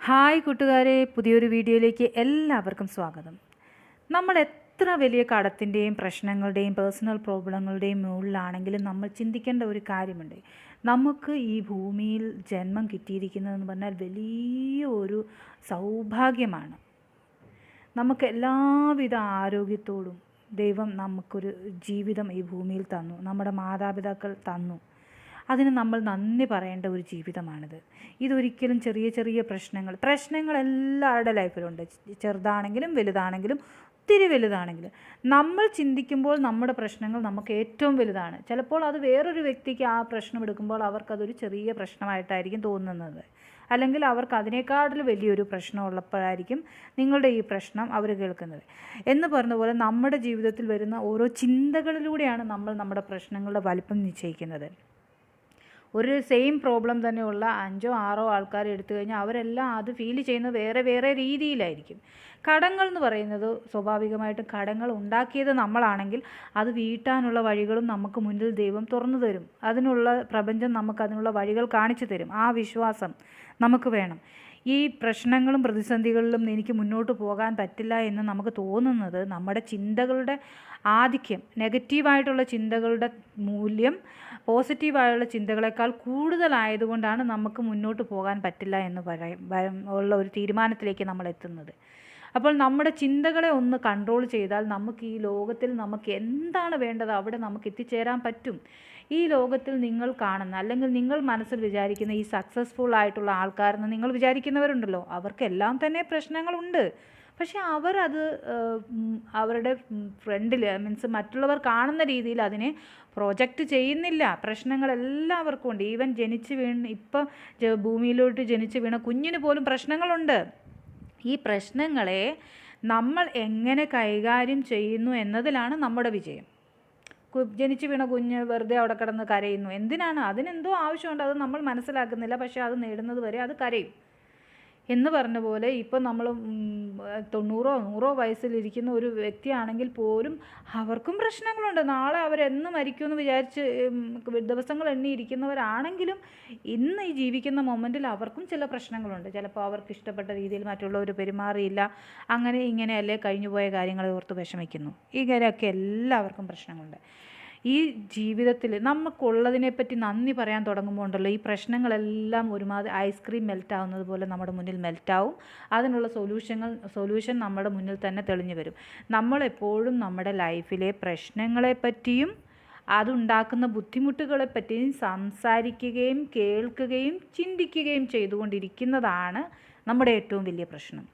Hi കൂട്ടുകാരെ, പുതിയൊരു വീഡിയോയിലേക്ക് എല്ലാവർക്കും സ്വാഗതം. നമ്മൾ എത്ര വലിയ കടത്തിൻ്റെയും പ്രശ്നങ്ങളുടെയും പേഴ്സണൽ പ്രോബ്ലങ്ങളുടെയും മുകളിലാണെങ്കിലും നമ്മൾ ചിന്തിക്കേണ്ട ഒരു കാര്യമുണ്ട്. നമുക്ക് ഈ ഭൂമിയിൽ ജന്മം കിട്ടിയിരിക്കുന്നതെന്ന് പറഞ്ഞാൽ വലിയ ഒരു സൗഭാഗ്യമാണ്. നമുക്ക് എല്ലാവിധ ആരോഗ്യത്തോടും ദൈവം നമുക്കൊരു ജീവിതം ഈ ഭൂമിയിൽ തന്നു, നമ്മുടെ മാതാപിതാക്കൾ തന്നു. അതിന് നമ്മൾ നന്ദി പറയേണ്ട ഒരു ജീവിതമാണിത്. ഇതൊരിക്കലും ചെറിയ ചെറിയ പ്രശ്നങ്ങൾ എല്ലാവരുടെ ലൈഫിലുണ്ട്. ചെറുതാണെങ്കിലും വലുതാണെങ്കിലും ഒത്തിരി വലുതാണെങ്കിലും നമ്മൾ ചിന്തിക്കുമ്പോൾ നമ്മുടെ പ്രശ്നങ്ങൾ നമുക്ക് ഏറ്റവും വലുതാണ്. ചിലപ്പോൾ അത് വേറൊരു വ്യക്തിക്ക് ആ പ്രശ്നം എടുക്കുമ്പോൾ അവർക്കതൊരു ചെറിയ പ്രശ്നമായിട്ടായിരിക്കും തോന്നുന്നത്. അല്ലെങ്കിൽ അവർക്ക് അതിനേക്കാട്ടിൽ വലിയൊരു പ്രശ്നം ഉള്ളപ്പോഴായിരിക്കും നിങ്ങളുടെ ഈ പ്രശ്നം അവർ കേൾക്കുന്നത്. എന്ന് പറഞ്ഞ പോലെ നമ്മുടെ ജീവിതത്തിൽ വരുന്ന ഓരോ ചിന്തകളിലൂടെയാണ് നമ്മൾ നമ്മുടെ പ്രശ്നങ്ങളുടെ വലിപ്പം നിശ്ചയിക്കുന്നത്. ഒരു സെയിം പ്രോബ്ലം തന്നെയുള്ള 5-6 ആൾക്കാർ എടുത്തു കഴിഞ്ഞാൽ അവരെല്ലാം അത് ഫീൽ ചെയ്യുന്നത് വേറെ വേറെ രീതിയിലായിരിക്കും. കടങ്ങൾ എന്ന് പറയുന്നത് സ്വാഭാവികമായിട്ടും കടങ്ങൾ ഉണ്ടാക്കിയത് നമ്മളാണെങ്കിൽ അത് വീട്ടാനുള്ള വഴികളും നമുക്ക് മുന്നിൽ ദൈവം തുറന്നു തരും. അതിനുള്ള പ്രപഞ്ചം നമുക്ക് അതിനുള്ള വഴികൾ കാണിച്ചു തരും. ആ വിശ്വാസം നമുക്ക് വേണം. ഈ പ്രശ്നങ്ങളും പ്രതിസന്ധികളിലും എനിക്ക് മുന്നോട്ട് പോകാൻ പറ്റില്ല എന്ന് നമുക്ക് തോന്നുന്നത് നമ്മുടെ ചിന്തകളുടെ ആധിക്യം, നെഗറ്റീവായിട്ടുള്ള ചിന്തകളുടെ മൂല്യം പോസിറ്റീവായുള്ള ചിന്തകളെക്കാൾ കൂടുതലായതുകൊണ്ടാണ് നമുക്ക് മുന്നോട്ട് പോകാൻ പറ്റില്ല എന്ന് ഉള്ള ഒരു തീരുമാനത്തിലേക്ക് നമ്മൾ എത്തുന്നത്. അപ്പോൾ നമ്മുടെ ചിന്തകളെ ഒന്ന് കൺട്രോൾ ചെയ്താൽ നമുക്ക് ഈ ലോകത്തിൽ നമുക്ക് എന്താണ് വേണ്ടത് അവിടെ നമുക്ക് എത്തിച്ചേരാൻ പറ്റും. ഈ ലോകത്തിൽ നിങ്ങൾ കാണുന്ന അല്ലെങ്കിൽ നിങ്ങൾ മനസ്സിൽ വിചാരിക്കുന്ന ഈ സക്സസ്ഫുൾ ആയിട്ടുള്ള ആൾക്കാരെന്ന് നിങ്ങൾ വിചാരിക്കുന്നവരുണ്ടല്ലോ, അവർക്കെല്ലാം തന്നെ പ്രശ്നങ്ങളുണ്ട്. പക്ഷേ അവരത് അവരുടെ ഫ്രണ്ടിൽ മീൻസ് മറ്റുള്ളവർ കാണുന്ന രീതിയിൽ അതിനെ പ്രൊജക്റ്റ് ചെയ്യുന്നില്ല. പ്രശ്നങ്ങൾ എല്ലാവർക്കും ഉണ്ട്. ഈവൻ ഇപ്പം ഭൂമിയിലോട്ട് ജനിച്ച് വീണ കുഞ്ഞിന് പോലും പ്രശ്നങ്ങളുണ്ട്. ഈ പ്രശ്നങ്ങളെ നമ്മൾ എങ്ങനെ കൈകാര്യം ചെയ്യുന്നു എന്നതിലാണ് നമ്മുടെ വിജയം. ജനിച്ച് വീണ കുഞ്ഞ് വെറുതെ അവിടെ കിടന്ന് കരയുന്നു. എന്തിനാണ്? അതിനെന്തോ ആവശ്യമുണ്ട്, അത് നമ്മൾ മനസ്സിലാക്കുന്നില്ല. പക്ഷേ അത് നേടുന്നത് വരെ അത് കരയും എന്ന് പറഞ്ഞ പോലെ ഇപ്പം നമ്മൾ 90-100 വയസ്സിലിരിക്കുന്ന ഒരു വ്യക്തിയാണെങ്കിൽ പോലും അവർക്കും പ്രശ്നങ്ങളുണ്ട്. നാളെ അവരെന്ന് മരിക്കുമെന്ന് വിചാരിച്ച് ദിവസങ്ങൾ എണ്ണിയിരിക്കുന്നവരാണെങ്കിലും ഇന്ന് ഈ ജീവിക്കുന്ന മൊമെൻറ്റിൽ അവർക്കും ചില പ്രശ്നങ്ങളുണ്ട്. ചിലപ്പോൾ അവർക്ക് ഇഷ്ടപ്പെട്ട രീതിയിൽ മറ്റുള്ളവർ പെരുമാറിയില്ല, അങ്ങനെ ഇങ്ങനെയല്ലേ കഴിഞ്ഞു പോയ കാര്യങ്ങളെ ഓർത്ത് വിഷമിക്കുന്നു. ഇങ്ങനെയൊക്കെ എല്ലാവർക്കും പ്രശ്നങ്ങളുണ്ട്. ഈ ജീവിതത്തിൽ നമുക്കുള്ളതിനെപ്പറ്റി നന്ദി പറയാൻ തുടങ്ങുമ്പോൾ ഉണ്ടല്ലോ, ഈ പ്രശ്നങ്ങളെല്ലാം ഒരുമാതിരി ഐസ്ക്രീം മെൽറ്റാവുന്നത് പോലെ നമ്മുടെ മുന്നിൽ മെൽറ്റാവും. അതിനുള്ള സൊല്യൂഷൻ നമ്മുടെ മുന്നിൽ തന്നെ തെളിഞ്ഞു വരും. നമ്മളെപ്പോഴും നമ്മുടെ ലൈഫിലെ പ്രശ്നങ്ങളെപ്പറ്റിയും അതുണ്ടാക്കുന്ന ബുദ്ധിമുട്ടുകളെപ്പറ്റിയും സംസാരിക്കുകയും കേൾക്കുകയും ചിന്തിക്കുകയും ചെയ്തുകൊണ്ടിരിക്കുന്നതാണ് നമ്മുടെ ഏറ്റവും വലിയ പ്രശ്നം.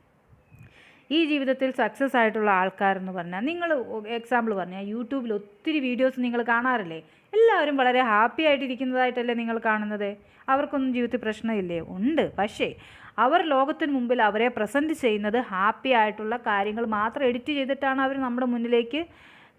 ഈ ജീവിതത്തിൽ സക്സസ് ആയിട്ടുള്ള ആൾക്കാരെന്ന് പറഞ്ഞാൽ, നിങ്ങൾ എക്സാമ്പിൾ പറഞ്ഞാൽ യൂട്യൂബിൽ ഒത്തിരി വീഡിയോസ് നിങ്ങൾ കാണാറില്ലേ? എല്ലാവരും വളരെ ഹാപ്പി ആയിട്ടിരിക്കുന്നതായിട്ടല്ലേ നിങ്ങൾ കാണുന്നത്? അവർക്കൊന്നും ജീവിതത്തിൽ പ്രശ്നമില്ലേ? ഉണ്ട്. പക്ഷേ അവർ ലോകത്തിന് മുമ്പിൽ അവരെ പ്രസൻറ്റ് ചെയ്യുന്നത് ഹാപ്പി ആയിട്ടുള്ള കാര്യങ്ങൾ മാത്രം എഡിറ്റ് ചെയ്തിട്ടാണ് അവർ നമ്മുടെ മുന്നിലേക്ക്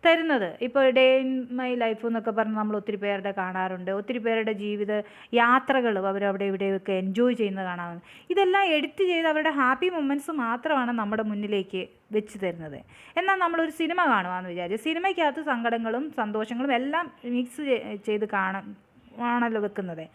തരുന്നത്. ഇപ്പോൾ ഡേ ഇൻ മൈ ലൈഫ് എന്നൊക്കെ പറഞ്ഞ് നമ്മൾ ഒത്തിരി പേരുടെ കാണാറുണ്ട്. ഒത്തിരി പേരുടെ ജീവിത യാത്രകൾ അവരവിടെ ഇവിടെയൊക്കെ എൻജോയ് ചെയ്യുന്നത് കാണാറുണ്ട്. ഇതെല്ലാം എഡിറ്റ് ചെയ്ത് അവരുടെ ഹാപ്പി മൊമെൻറ്റ്സ് മാത്രമാണ് നമ്മുടെ മുന്നിലേക്ക് വെച്ച് തരുന്നത്. എന്നാൽ നമ്മളൊരു സിനിമ കാണുകയെന്ന് വിചാരിച്ചു, സിനിമയ്ക്കകത്ത് സങ്കടങ്ങളും സന്തോഷങ്ങളും എല്ലാം മിക്സ് ചെയ്ത് ആണല്ലോ വെക്കുന്നത്.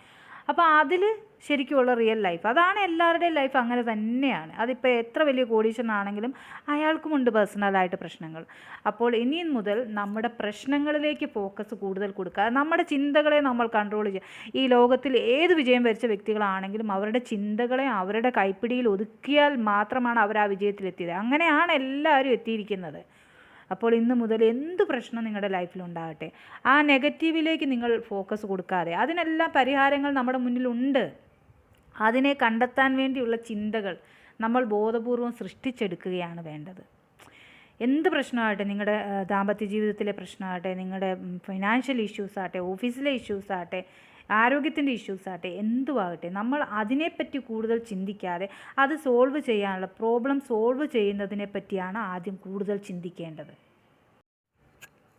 അപ്പോൾ അതിൽ ശരിക്കുമുള്ള റിയൽ ലൈഫ് അതാണ്. എല്ലാവരുടെയും ലൈഫ് അങ്ങനെ തന്നെയാണ്. അതിപ്പോൾ എത്ര വലിയ കോടീശ്വരനാണെങ്കിലും അയാൾക്കുമുണ്ട് പേഴ്സണലായിട്ട് പ്രശ്നങ്ങൾ. അപ്പോൾ ഇനി മുതൽ നമ്മുടെ പ്രശ്നങ്ങളിലേക്ക് ഫോക്കസ് കൂടുതൽ കൊടുക്കുക. നമ്മുടെ ചിന്തകളെ നമ്മൾ കൺട്രോൾ ചെയ്യുക. ഈ ലോകത്തിൽ ഏത് വിജയം വരിച്ച വ്യക്തികളാണെങ്കിലും അവരുടെ ചിന്തകളെ അവരുടെ കൈപ്പിടിയിൽ ഒതുക്കിയാൽ മാത്രമാണ് അവർ ആ വിജയത്തിലെത്തിയത്. അങ്ങനെയാണ് എല്ലാവരും എത്തിയിരിക്കുന്നത്. അപ്പോൾ ഇന്ന് മുതൽ എന്ത് പ്രശ്നം നിങ്ങളുടെ ലൈഫിലുണ്ടാകട്ടെ, ആ നെഗറ്റീവിലേക്ക് നിങ്ങൾ ഫോക്കസ് കൊടുക്കാതെ, അതിനെല്ലാം പരിഹാരങ്ങൾ നമ്മുടെ മുന്നിലുണ്ട്. അതിനെ കണ്ടെത്താൻ വേണ്ടിയുള്ള ചിന്തകൾ നമ്മൾ ബോധപൂർവം സൃഷ്ടിച്ചെടുക്കുകയാണ് വേണ്ടത്. എന്ത് പ്രശ്നമാകട്ടെ, നിങ്ങളുടെ ദാമ്പത്യ ജീവിതത്തിലെ പ്രശ്നമാകട്ടെ, നിങ്ങളുടെ ഫിനാൻഷ്യൽ ഇഷ്യൂസ് ആകട്ടെ, ഓഫീസിലെ ഇഷ്യൂസ് ആകട്ടെ, ആരോഗ്യത്തിൻ്റെ ഇഷ്യൂസ് ആകട്ടെ, എന്തുവാകട്ടെ, നമ്മൾ അതിനെപ്പറ്റി കൂടുതൽ ചിന്തിക്കാതെ അത് പ്രോബ്ലം സോൾവ് ചെയ്യുന്നതിനെ പറ്റിയാണ് ആദ്യം കൂടുതൽ ചിന്തിക്കേണ്ടത്.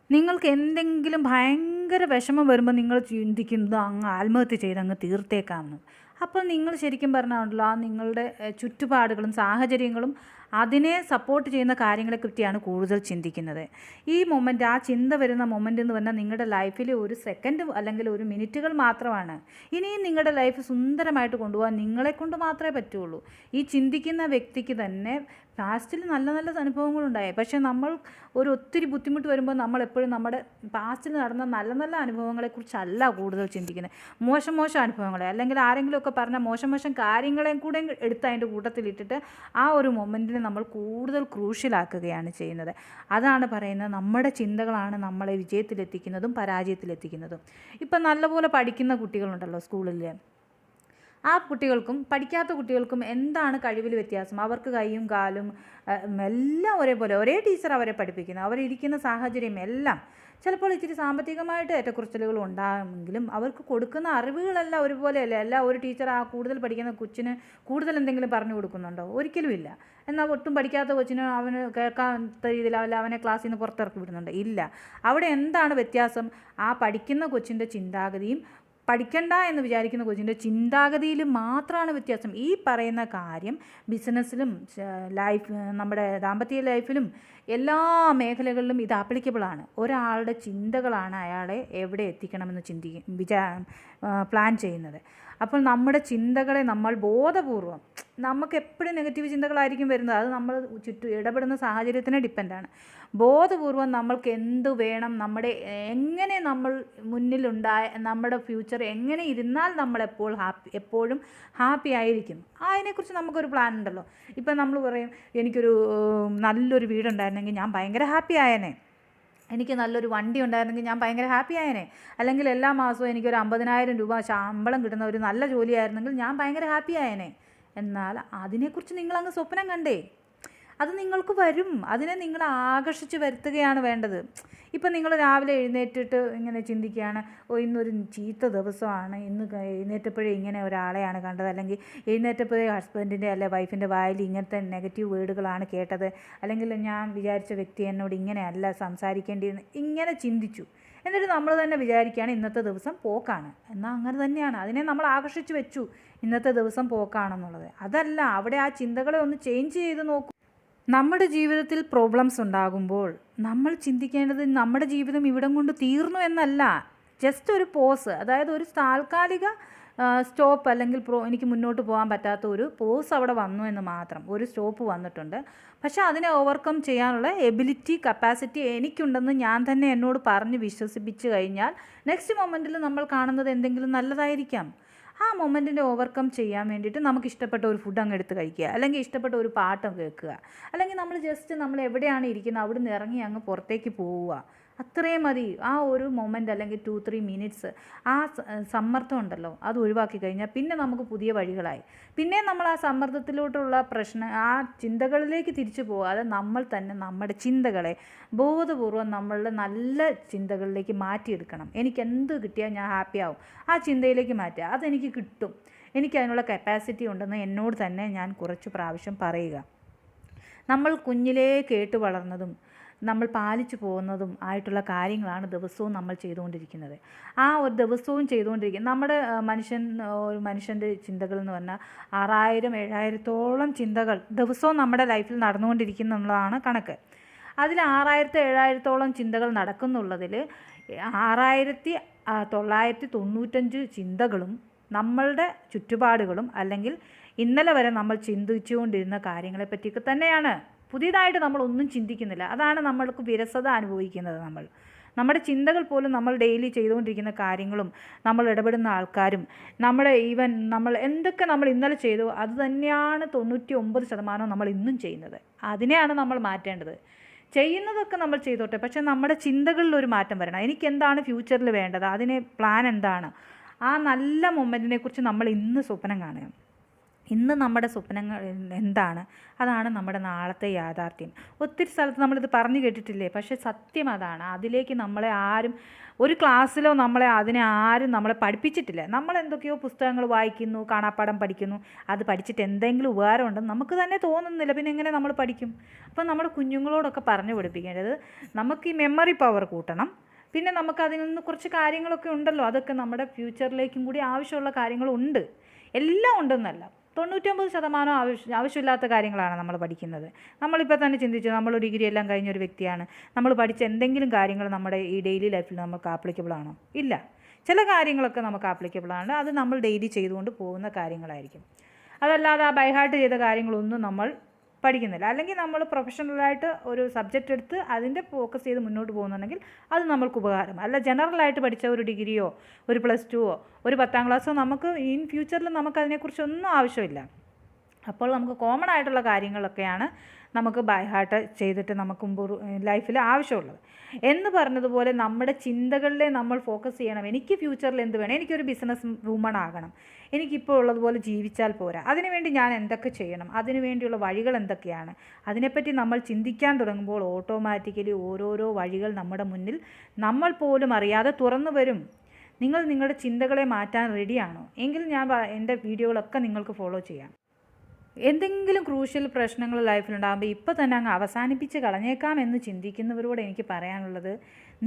നിങ്ങൾക്ക് എന്തെങ്കിലും ഭയങ്കര വിഷമം വരുമ്പോൾ നിങ്ങൾ ചിന്തിക്കുന്നത് അങ്ങ് ആത്മഹത്യ ചെയ്ത് അങ്ങ് തീർത്തേക്കാമെന്ന്. അപ്പോൾ നിങ്ങൾ ശരിക്കും പറഞ്ഞാണല്ലോ ആ നിങ്ങളുടെ ചുറ്റുപാടുകളും സാഹചര്യങ്ങളും അതിനെ സപ്പോർട്ട് ചെയ്യുന്ന കാര്യങ്ങളെപ്പറ്റിയാണ് കൂടുതൽ ചിന്തിക്കുന്നത്. ഈ മൊമെൻറ്റ്, ആ ചിന്ത വരുന്ന മൊമെൻ്റ് എന്ന് പറഞ്ഞാൽ നിങ്ങളുടെ ലൈഫിൽ ഒരു സെക്കൻഡ് അല്ലെങ്കിൽ ഒരു മിനിറ്റുകൾ മാത്രമാണ്. ഇനിയും നിങ്ങളുടെ ലൈഫ് സുന്ദരമായിട്ട് കൊണ്ടുപോകാൻ നിങ്ങളെക്കൊണ്ട് മാത്രമേ പറ്റുള്ളൂ. ഈ ചിന്തിക്കുന്ന വ്യക്തിക്ക് തന്നെ പാസ്റ്റിൽ നല്ല നല്ല അനുഭവങ്ങളുണ്ടായി. പക്ഷേ നമ്മൾ ഒത്തിരി ബുദ്ധിമുട്ട് വരുമ്പോൾ നമ്മളെപ്പോഴും നമ്മുടെ പാസ്റ്റിൽ നടന്ന നല്ല നല്ല അനുഭവങ്ങളെക്കുറിച്ചല്ല കൂടുതൽ ചിന്തിക്കുന്നത്, മോശം അനുഭവങ്ങളെ, അല്ലെങ്കിൽ ആരെങ്കിലുമൊക്കെ പറഞ്ഞ മോശം കാര്യങ്ങളെയും കൂടെ എടുത്ത് അതിൻ്റെ കൂട്ടത്തിലിട്ടിട്ട് ആ ഒരു മൊമെൻറ്റിനെ നമ്മൾ കൂടുതൽ ക്രൂഷ്യലാക്കുകയാണ് ചെയ്യുന്നത്. അതാണ് പറയുന്നത്, നമ്മുടെ ചിന്തകളാണ് നമ്മളെ വിജയത്തിലെത്തിക്കുന്നതും പരാജയത്തിലെത്തിക്കുന്നതും. ഇപ്പം നല്ലപോലെ പഠിക്കുന്ന കുട്ടികളുണ്ടല്ലോ സ്കൂളിൽ, ആ കുട്ടികൾക്കും പഠിക്കാത്ത കുട്ടികൾക്കും എന്താണ് കഴിവിൽ വ്യത്യാസം? അവർക്ക് കൈയും കാലും എല്ലാം ഒരേപോലെ, ഒരേ ടീച്ചർ അവരെ പഠിപ്പിക്കുന്നത്, അവരിയ്ക്കുന്ന സാഹചര്യം എല്ലാം ചിലപ്പോൾ ഇച്ചിരി സാമ്പത്തികമായിട്ട് ഏറ്റക്കുറച്ചിലുകൾ ഉണ്ടാകുമെങ്കിലും അവർക്ക് കൊടുക്കുന്ന അറിവുകളെല്ലാം ഒരുപോലെയല്ല. എല്ലാം ഒരു ടീച്ചർ ആ കൂടുതൽ പഠിക്കുന്ന കൊച്ചിന് കൂടുതൽ എന്തെങ്കിലും പറഞ്ഞു കൊടുക്കുന്നുണ്ടോ? ഒരിക്കലും ഇല്ല. എന്നാൽ ഒട്ടും പഠിക്കാത്ത കൊച്ചിന് അവന് കേൾക്കാത്ത രീതിയിൽ അവനെ ക്ലാസ്സിൽ നിന്ന് പുറത്തിറക്കി വിടുന്നുണ്ട്? ഇല്ല. അവിടെ എന്താണ് വ്യത്യാസം? ആ പഠിക്കുന്ന കൊച്ചിൻ്റെ ചിന്താഗതിയും പഠിക്കണ്ട എന്ന് വിചാരിക്കുന്ന കൊച്ചിൻ്റെ ചിന്താഗതിയിൽ മാത്രമാണ് വ്യത്യാസം. ഈ പറയുന്ന കാര്യം ബിസിനസ്സിലും നമ്മുടെ ദാമ്പത്യ ലൈഫിലും എല്ലാ മേഖലകളിലും ഇത് ആപ്ലിക്കബിളാണ്. ഒരാളുടെ ചിന്തകളാണ് അയാളെ എവിടെ എത്തിക്കണമെന്ന് പ്ലാൻ ചെയ്യുന്നത്. അപ്പോൾ നമ്മുടെ ചിന്തകളെ നമ്മൾ ബോധപൂർവം, നമുക്ക് എപ്പോഴും നെഗറ്റീവ് ചിന്തകളായിരിക്കും വരുന്നത്, അത് നമ്മൾ ചുറ്റും ഇടപെടുന്ന സാഹചര്യത്തിനെ ഡിപ്പെൻഡാണ്. ബോധപൂർവം നമ്മൾക്ക് എന്ത് വേണം, എങ്ങനെ നമ്മൾ മുന്നിലുണ്ടായ നമ്മുടെ ഫ്യൂച്ചർ എങ്ങനെ ഇരുന്നാൽ എപ്പോഴും ഹാപ്പി ആയിരിക്കും, അതിനെക്കുറിച്ച് നമുക്കൊരു പ്ലാൻ ഉണ്ടല്ലോ. ഇപ്പം നമ്മൾ പറയും, എനിക്കൊരു നല്ലൊരു വീടുണ്ടായിരുന്നെങ്കിൽ ഞാൻ ഭയങ്കര ഹാപ്പി ആയേനെ, എനിക്ക് നല്ലൊരു വണ്ടി ഉണ്ടായിരുന്നെങ്കിൽ ഞാൻ ഭയങ്കര ഹാപ്പി ആയേനെ, അല്ലെങ്കിൽ എല്ലാ മാസവും എനിക്കൊരു 50,000 രൂപ ശമ്പളം കിട്ടുന്ന ഒരു നല്ല ജോലിയായിരുന്നെങ്കിൽ ഞാൻ ഭയങ്കര ഹാപ്പി ആയേനെ. എന്നാൽ അതിനെക്കുറിച്ച് നിങ്ങളങ്ങ് സ്വപ്നം കണ്ടേ, അത് നിങ്ങൾക്ക് വരും. അതിനെ നിങ്ങൾ ആകർഷിച്ച് വരുത്തുകയാണ് വേണ്ടത്. ഇപ്പം നിങ്ങൾ രാവിലെ എഴുന്നേറ്റിട്ട് ഇങ്ങനെ ചിന്തിക്കുകയാണ്, ഇന്നൊരു ചീത്ത ദിവസമാണ്, ഇന്ന് എഴുന്നേറ്റപ്പോഴേ ഇങ്ങനെ ഒരാളെയാണ് കണ്ടത്, അല്ലെങ്കിൽ എഴുന്നേറ്റപ്പോഴേ ഹസ്ബൻഡിൻ്റെ അല്ലെ വൈഫിൻ്റെ വായിൽ ഇങ്ങനത്തെ നെഗറ്റീവ് വേർഡുകളാണ് കേട്ടത്, അല്ലെങ്കിൽ ഞാൻ വിചാരിച്ച വ്യക്തി എന്നോട് ഇങ്ങനെയല്ല സംസാരിക്കേണ്ടിയിരുന്നത്, ഇങ്ങനെ ചിന്തിച്ചു. എന്നിട്ട് നമ്മൾ തന്നെ വിചാരിക്കുകയാണ് ഇന്നത്തെ ദിവസം പോക്കാണ്. എന്നാൽ അങ്ങനെ തന്നെയാണ്, അതിനെ നമ്മൾ ആകർഷിച്ച് വെച്ചു ഇന്നത്തെ ദിവസം പോക്കാണെന്നുള്ളത്. അതല്ല, അവിടെ ആ ചിന്തകളെ ഒന്ന് ചേഞ്ച് ചെയ്ത് നോക്കൂ. നമ്മുടെ ജീവിതത്തിൽ പ്രോബ്ലംസ് ഉണ്ടാകുമ്പോൾ നമ്മൾ ചിന്തിക്കേണ്ടത് നമ്മുടെ ജീവിതം ഇവിടം കൊണ്ട് തീർന്നു എന്നല്ല, ജസ്റ്റ് ഒരു പോസ്, അതായത് ഒരു താൽക്കാലിക സ്റ്റോപ്പ്, അല്ലെങ്കിൽ എനിക്ക് മുന്നോട്ട് പോകാൻ പറ്റാത്ത ഒരു പോസ് അവിടെ വന്നു എന്ന് മാത്രം, ഒരു സ്റ്റോപ്പ് വന്നിട്ടുണ്ട്. പക്ഷേ അതിനെ ഓവർകം ചെയ്യാനുള്ള എബിലിറ്റി, കപ്പാസിറ്റി എനിക്കുണ്ടെന്ന് ഞാൻ തന്നെ എന്നോട് പറഞ്ഞ് വിശ്വസിപ്പിച്ച് കഴിഞ്ഞാൽ നെക്സ്റ്റ് മൊമെൻറ്റിൽ നമ്മൾ കാണുന്നത് എന്തെങ്കിലും നല്ലതായിരിക്കാം. ആ മൊമെൻറ്റിനെ ഓവർകം ചെയ്യാൻ വേണ്ടിയിട്ട് നമുക്ക് ഇഷ്ടപ്പെട്ട ഒരു ഫുഡ് അങ്ങ് എടുത്ത് കഴിക്കുക, അല്ലെങ്കിൽ ഇഷ്ടപ്പെട്ട ഒരു പാട്ട് കേൾക്കുക, അല്ലെങ്കിൽ നമ്മൾ എവിടെയാണ് ഇരിക്കുന്നത് അവിടെ നിന്ന് ഇറങ്ങി അങ്ങ് പുറത്തേക്ക് പോവുക. അത്രയും മതി. ആ ഒരു മൊമെൻ്റ് അല്ലെങ്കിൽ 2-3 മിനിറ്റ്സ് ആ സമ്മർദ്ദം ഉണ്ടല്ലോ, അത് ഒഴിവാക്കി കഴിഞ്ഞാൽ പിന്നെ നമുക്ക് പുതിയ വഴികളായി. പിന്നെ നമ്മൾ ആ സമ്മർദ്ദത്തിലോട്ടുള്ള ആ ചിന്തകളിലേക്ക് തിരിച്ചു പോകാതെ നമ്മൾ തന്നെ നമ്മുടെ ചിന്തകളെ ബോധപൂർവം നമ്മളുടെ നല്ല ചിന്തകളിലേക്ക് മാറ്റിയെടുക്കണം. എനിക്ക് എന്ത് കിട്ടിയാൽ ഞാൻ ഹാപ്പിയാവും, ആ ചിന്തയിലേക്ക് മാറ്റുക. അതെനിക്ക് കിട്ടും, എനിക്കതിനുള്ള കപ്പാസിറ്റി ഉണ്ടെന്ന് എന്നോട് തന്നെ ഞാൻ കുറച്ച് പ്രാവശ്യം പറയുക. നമ്മൾ കുഞ്ഞിലേ കേട്ട് വളർന്നതും നമ്മൾ പാലിച്ചു പോകുന്നതും ആയിട്ടുള്ള കാര്യങ്ങളാണ് ദിവസവും നമ്മൾ ചെയ്തുകൊണ്ടിരിക്കുന്നത്. ആ ഒരു ദിവസവും ചെയ്തുകൊണ്ടിരിക്കുന്നത് നമ്മുടെ മനുഷ്യൻ്റെ ചിന്തകൾ എന്ന് പറഞ്ഞാൽ 6000-7000 ചിന്തകൾ ദിവസവും നമ്മുടെ ലൈഫിൽ നടന്നുകൊണ്ടിരിക്കുന്നുള്ളതാണ് കണക്ക്. അതിൽ 6000-7000 ചിന്തകൾ നടക്കുന്നുള്ളതിൽ 6995 ചിന്തകളും നമ്മളുടെ ചുറ്റുപാടുകളും അല്ലെങ്കിൽ ഇന്നലെ വരെ നമ്മൾ ചിന്തിച്ചുകൊണ്ടിരുന്ന കാര്യങ്ങളെപ്പറ്റിയൊക്കെ തന്നെയാണ്. പുതിയതായിട്ട് നമ്മളൊന്നും ചിന്തിക്കുന്നില്ല. അതാണ് നമ്മൾക്ക് വിരസത അനുഭവിക്കുന്നത്. നമ്മുടെ ചിന്തകൾ പോലും നമ്മൾ ഡെയിലി ചെയ്തുകൊണ്ടിരിക്കുന്ന കാര്യങ്ങളും നമ്മൾ ഇടപെടുന്ന ആൾക്കാരും നമ്മൾ എന്തൊക്കെ നമ്മൾ ഇന്നലെ ചെയ്തു അത് തന്നെയാണ് 99% നമ്മൾ ഇന്നും ചെയ്യുന്നത്. അതിനെയാണ് നമ്മൾ മാറ്റേണ്ടത്. ചെയ്യുന്നതൊക്കെ നമ്മൾ ചെയ്തോട്ടെ, പക്ഷേ നമ്മുടെ ചിന്തകളിലൊരു മാറ്റം വരണം. എനിക്കെന്താണ് ഫ്യൂച്ചറിൽ വേണ്ടത്, അതിനെ പ്ലാൻ എന്താണ്, ആ നല്ല മൊമെൻറ്റിനെക്കുറിച്ച് നമ്മൾ ഇന്ന് സ്വപ്നം കാണുക. ഇന്ന് നമ്മുടെ സ്വപ്നങ്ങൾ എന്താണ്, അതാണ് നമ്മുടെ നാളത്തെ യാഥാർത്ഥ്യം. ഒത്തിരി സ്ഥലത്ത് നമ്മളിത് പറഞ്ഞു കേട്ടിട്ടില്ലേ, പക്ഷേ സത്യം അതാണ്. അതിലേക്ക് നമ്മളെ ആരും ഒരു ക്ലാസ്സിലോ അതിനെ ആരും നമ്മളെ പഠിപ്പിച്ചിട്ടില്ല. നമ്മൾ എന്തൊക്കെയോ പുസ്തകങ്ങൾ വായിക്കുന്നു, കാണാപ്പാഠം പഠിക്കുന്നു, അത് പഠിച്ചിട്ട് എന്തെങ്കിലും ഉപകാരം ഉണ്ടെന്ന് നമുക്ക് തന്നെ തോന്നുന്നില്ല. പിന്നെ എങ്ങനെ നമ്മൾ പഠിക്കും? അപ്പം നമ്മുടെ കുഞ്ഞുങ്ങളോടൊക്കെ പറഞ്ഞു പഠിപ്പിക്കേണ്ടത് നമുക്ക് ഈ മെമ്മറി പവർ കൂട്ടണം. പിന്നെ നമുക്ക് അതിൽ നിന്ന് കുറച്ച് കാര്യങ്ങളൊക്കെ ഉണ്ടല്ലോ, അതൊക്കെ നമ്മുടെ ഫ്യൂച്ചറിലേക്കും കൂടി ആവശ്യമുള്ള കാര്യങ്ങളുണ്ട്. എല്ലാം ഉണ്ടെന്നല്ല, 99% ആവശ്യമില്ലാത്ത കാര്യങ്ങളാണ് നമ്മൾ പഠിക്കുന്നത്. നമ്മളിപ്പോൾ തന്നെ ചിന്തിച്ചു, നമ്മൾ ഡിഗ്രി എല്ലാം കഴിഞ്ഞൊരു വ്യക്തിയാണ്, നമ്മൾ പഠിച്ച എന്തെങ്കിലും കാര്യങ്ങൾ നമ്മുടെ ഈ ഡെയിലി ലൈഫിൽ നമുക്ക് ആപ്ലിക്കബിൾ ആണോ? ഇല്ല. ചില കാര്യങ്ങളൊക്കെ നമുക്ക് ആപ്ലിക്കബിൾ ആണ്, അത് നമ്മൾ ഡെയിലി ചെയ്തുകൊണ്ട് പോകുന്ന കാര്യങ്ങളായിരിക്കും. അതല്ലാതെ ആ ബൈഹാർട്ട് ചെയ്ത കാര്യങ്ങളൊന്നും നമ്മൾ പഠിക്കുന്നില്ല. അല്ലെങ്കിൽ നമ്മൾ പ്രൊഫഷണലായിട്ട് ഒരു സബ്ജക്റ്റ് എടുത്ത് അതിൻ്റെ ഫോക്കസ് ചെയ്ത് മുന്നോട്ട് പോകുന്നുണ്ടെങ്കിൽ അത് നമ്മൾക്ക് ഉപകാരം. അല്ല ജനറലായിട്ട് പഠിച്ച ഒരു ഡിഗ്രിയോ ഒരു +2ഓ ഒരു 10ാം ക്ലാസ്സോ നമുക്ക് ഇൻ ഫ്യൂച്ചറിൽ നമുക്കതിനെക്കുറിച്ചൊന്നും ആവശ്യമില്ല. അപ്പോൾ നമുക്ക് കോമൺ ആയിട്ടുള്ള കാര്യങ്ങളൊക്കെയാണ് നമുക്ക് ബൈ ഹാർട്ട് ചെയ്തിട്ട് നമുക്ക് ലൈഫിൽ ആവശ്യമുള്ളത്. എന്ന് പറഞ്ഞതുപോലെ നമ്മുടെ ചിന്തകളിലെ നമ്മൾ ഫോക്കസ് ചെയ്യണം. എനിക്ക് ഫ്യൂച്ചറിൽ എന്ത് വേണം? എനിക്കൊരു ബിസിനസ് വുമൺ ആകണം, എനിക്കിപ്പോൾ ഉള്ളതുപോലെ ജീവിച്ചാൽ പോരാ, അതിനുവേണ്ടി ഞാൻ എന്തൊക്കെ ചെയ്യണം, അതിനുവേണ്ടിയുള്ള വഴികൾ എന്തൊക്കെയാണ്, അതിനെപ്പറ്റി നമ്മൾ ചിന്തിക്കാൻ തുടങ്ങുമ്പോൾ ഓട്ടോമാറ്റിക്കലി ഓരോരോ വഴികൾ നമ്മുടെ മുന്നിൽ നമ്മൾ പോലും അറിയാതെ തുറന്നു വരും. നിങ്ങൾ നിങ്ങളുടെ ചിന്തകളെ മാറ്റാൻ റെഡിയാണോ എങ്കിൽ എൻ്റെ വീഡിയോകളൊക്കെ നിങ്ങൾക്ക് ഫോളോ ചെയ്യാം. എന്തെങ്കിലും ക്രൂഷ്യൽ പ്രശ്നങ്ങൾ ലൈഫിലുണ്ടാകുമ്പോൾ ഇപ്പോൾ തന്നെ അങ്ങ് അവസാനിപ്പിച്ച് കളഞ്ഞേക്കാം എന്ന് ചിന്തിക്കുന്നവരോട് എനിക്ക് പറയാനുള്ളത്,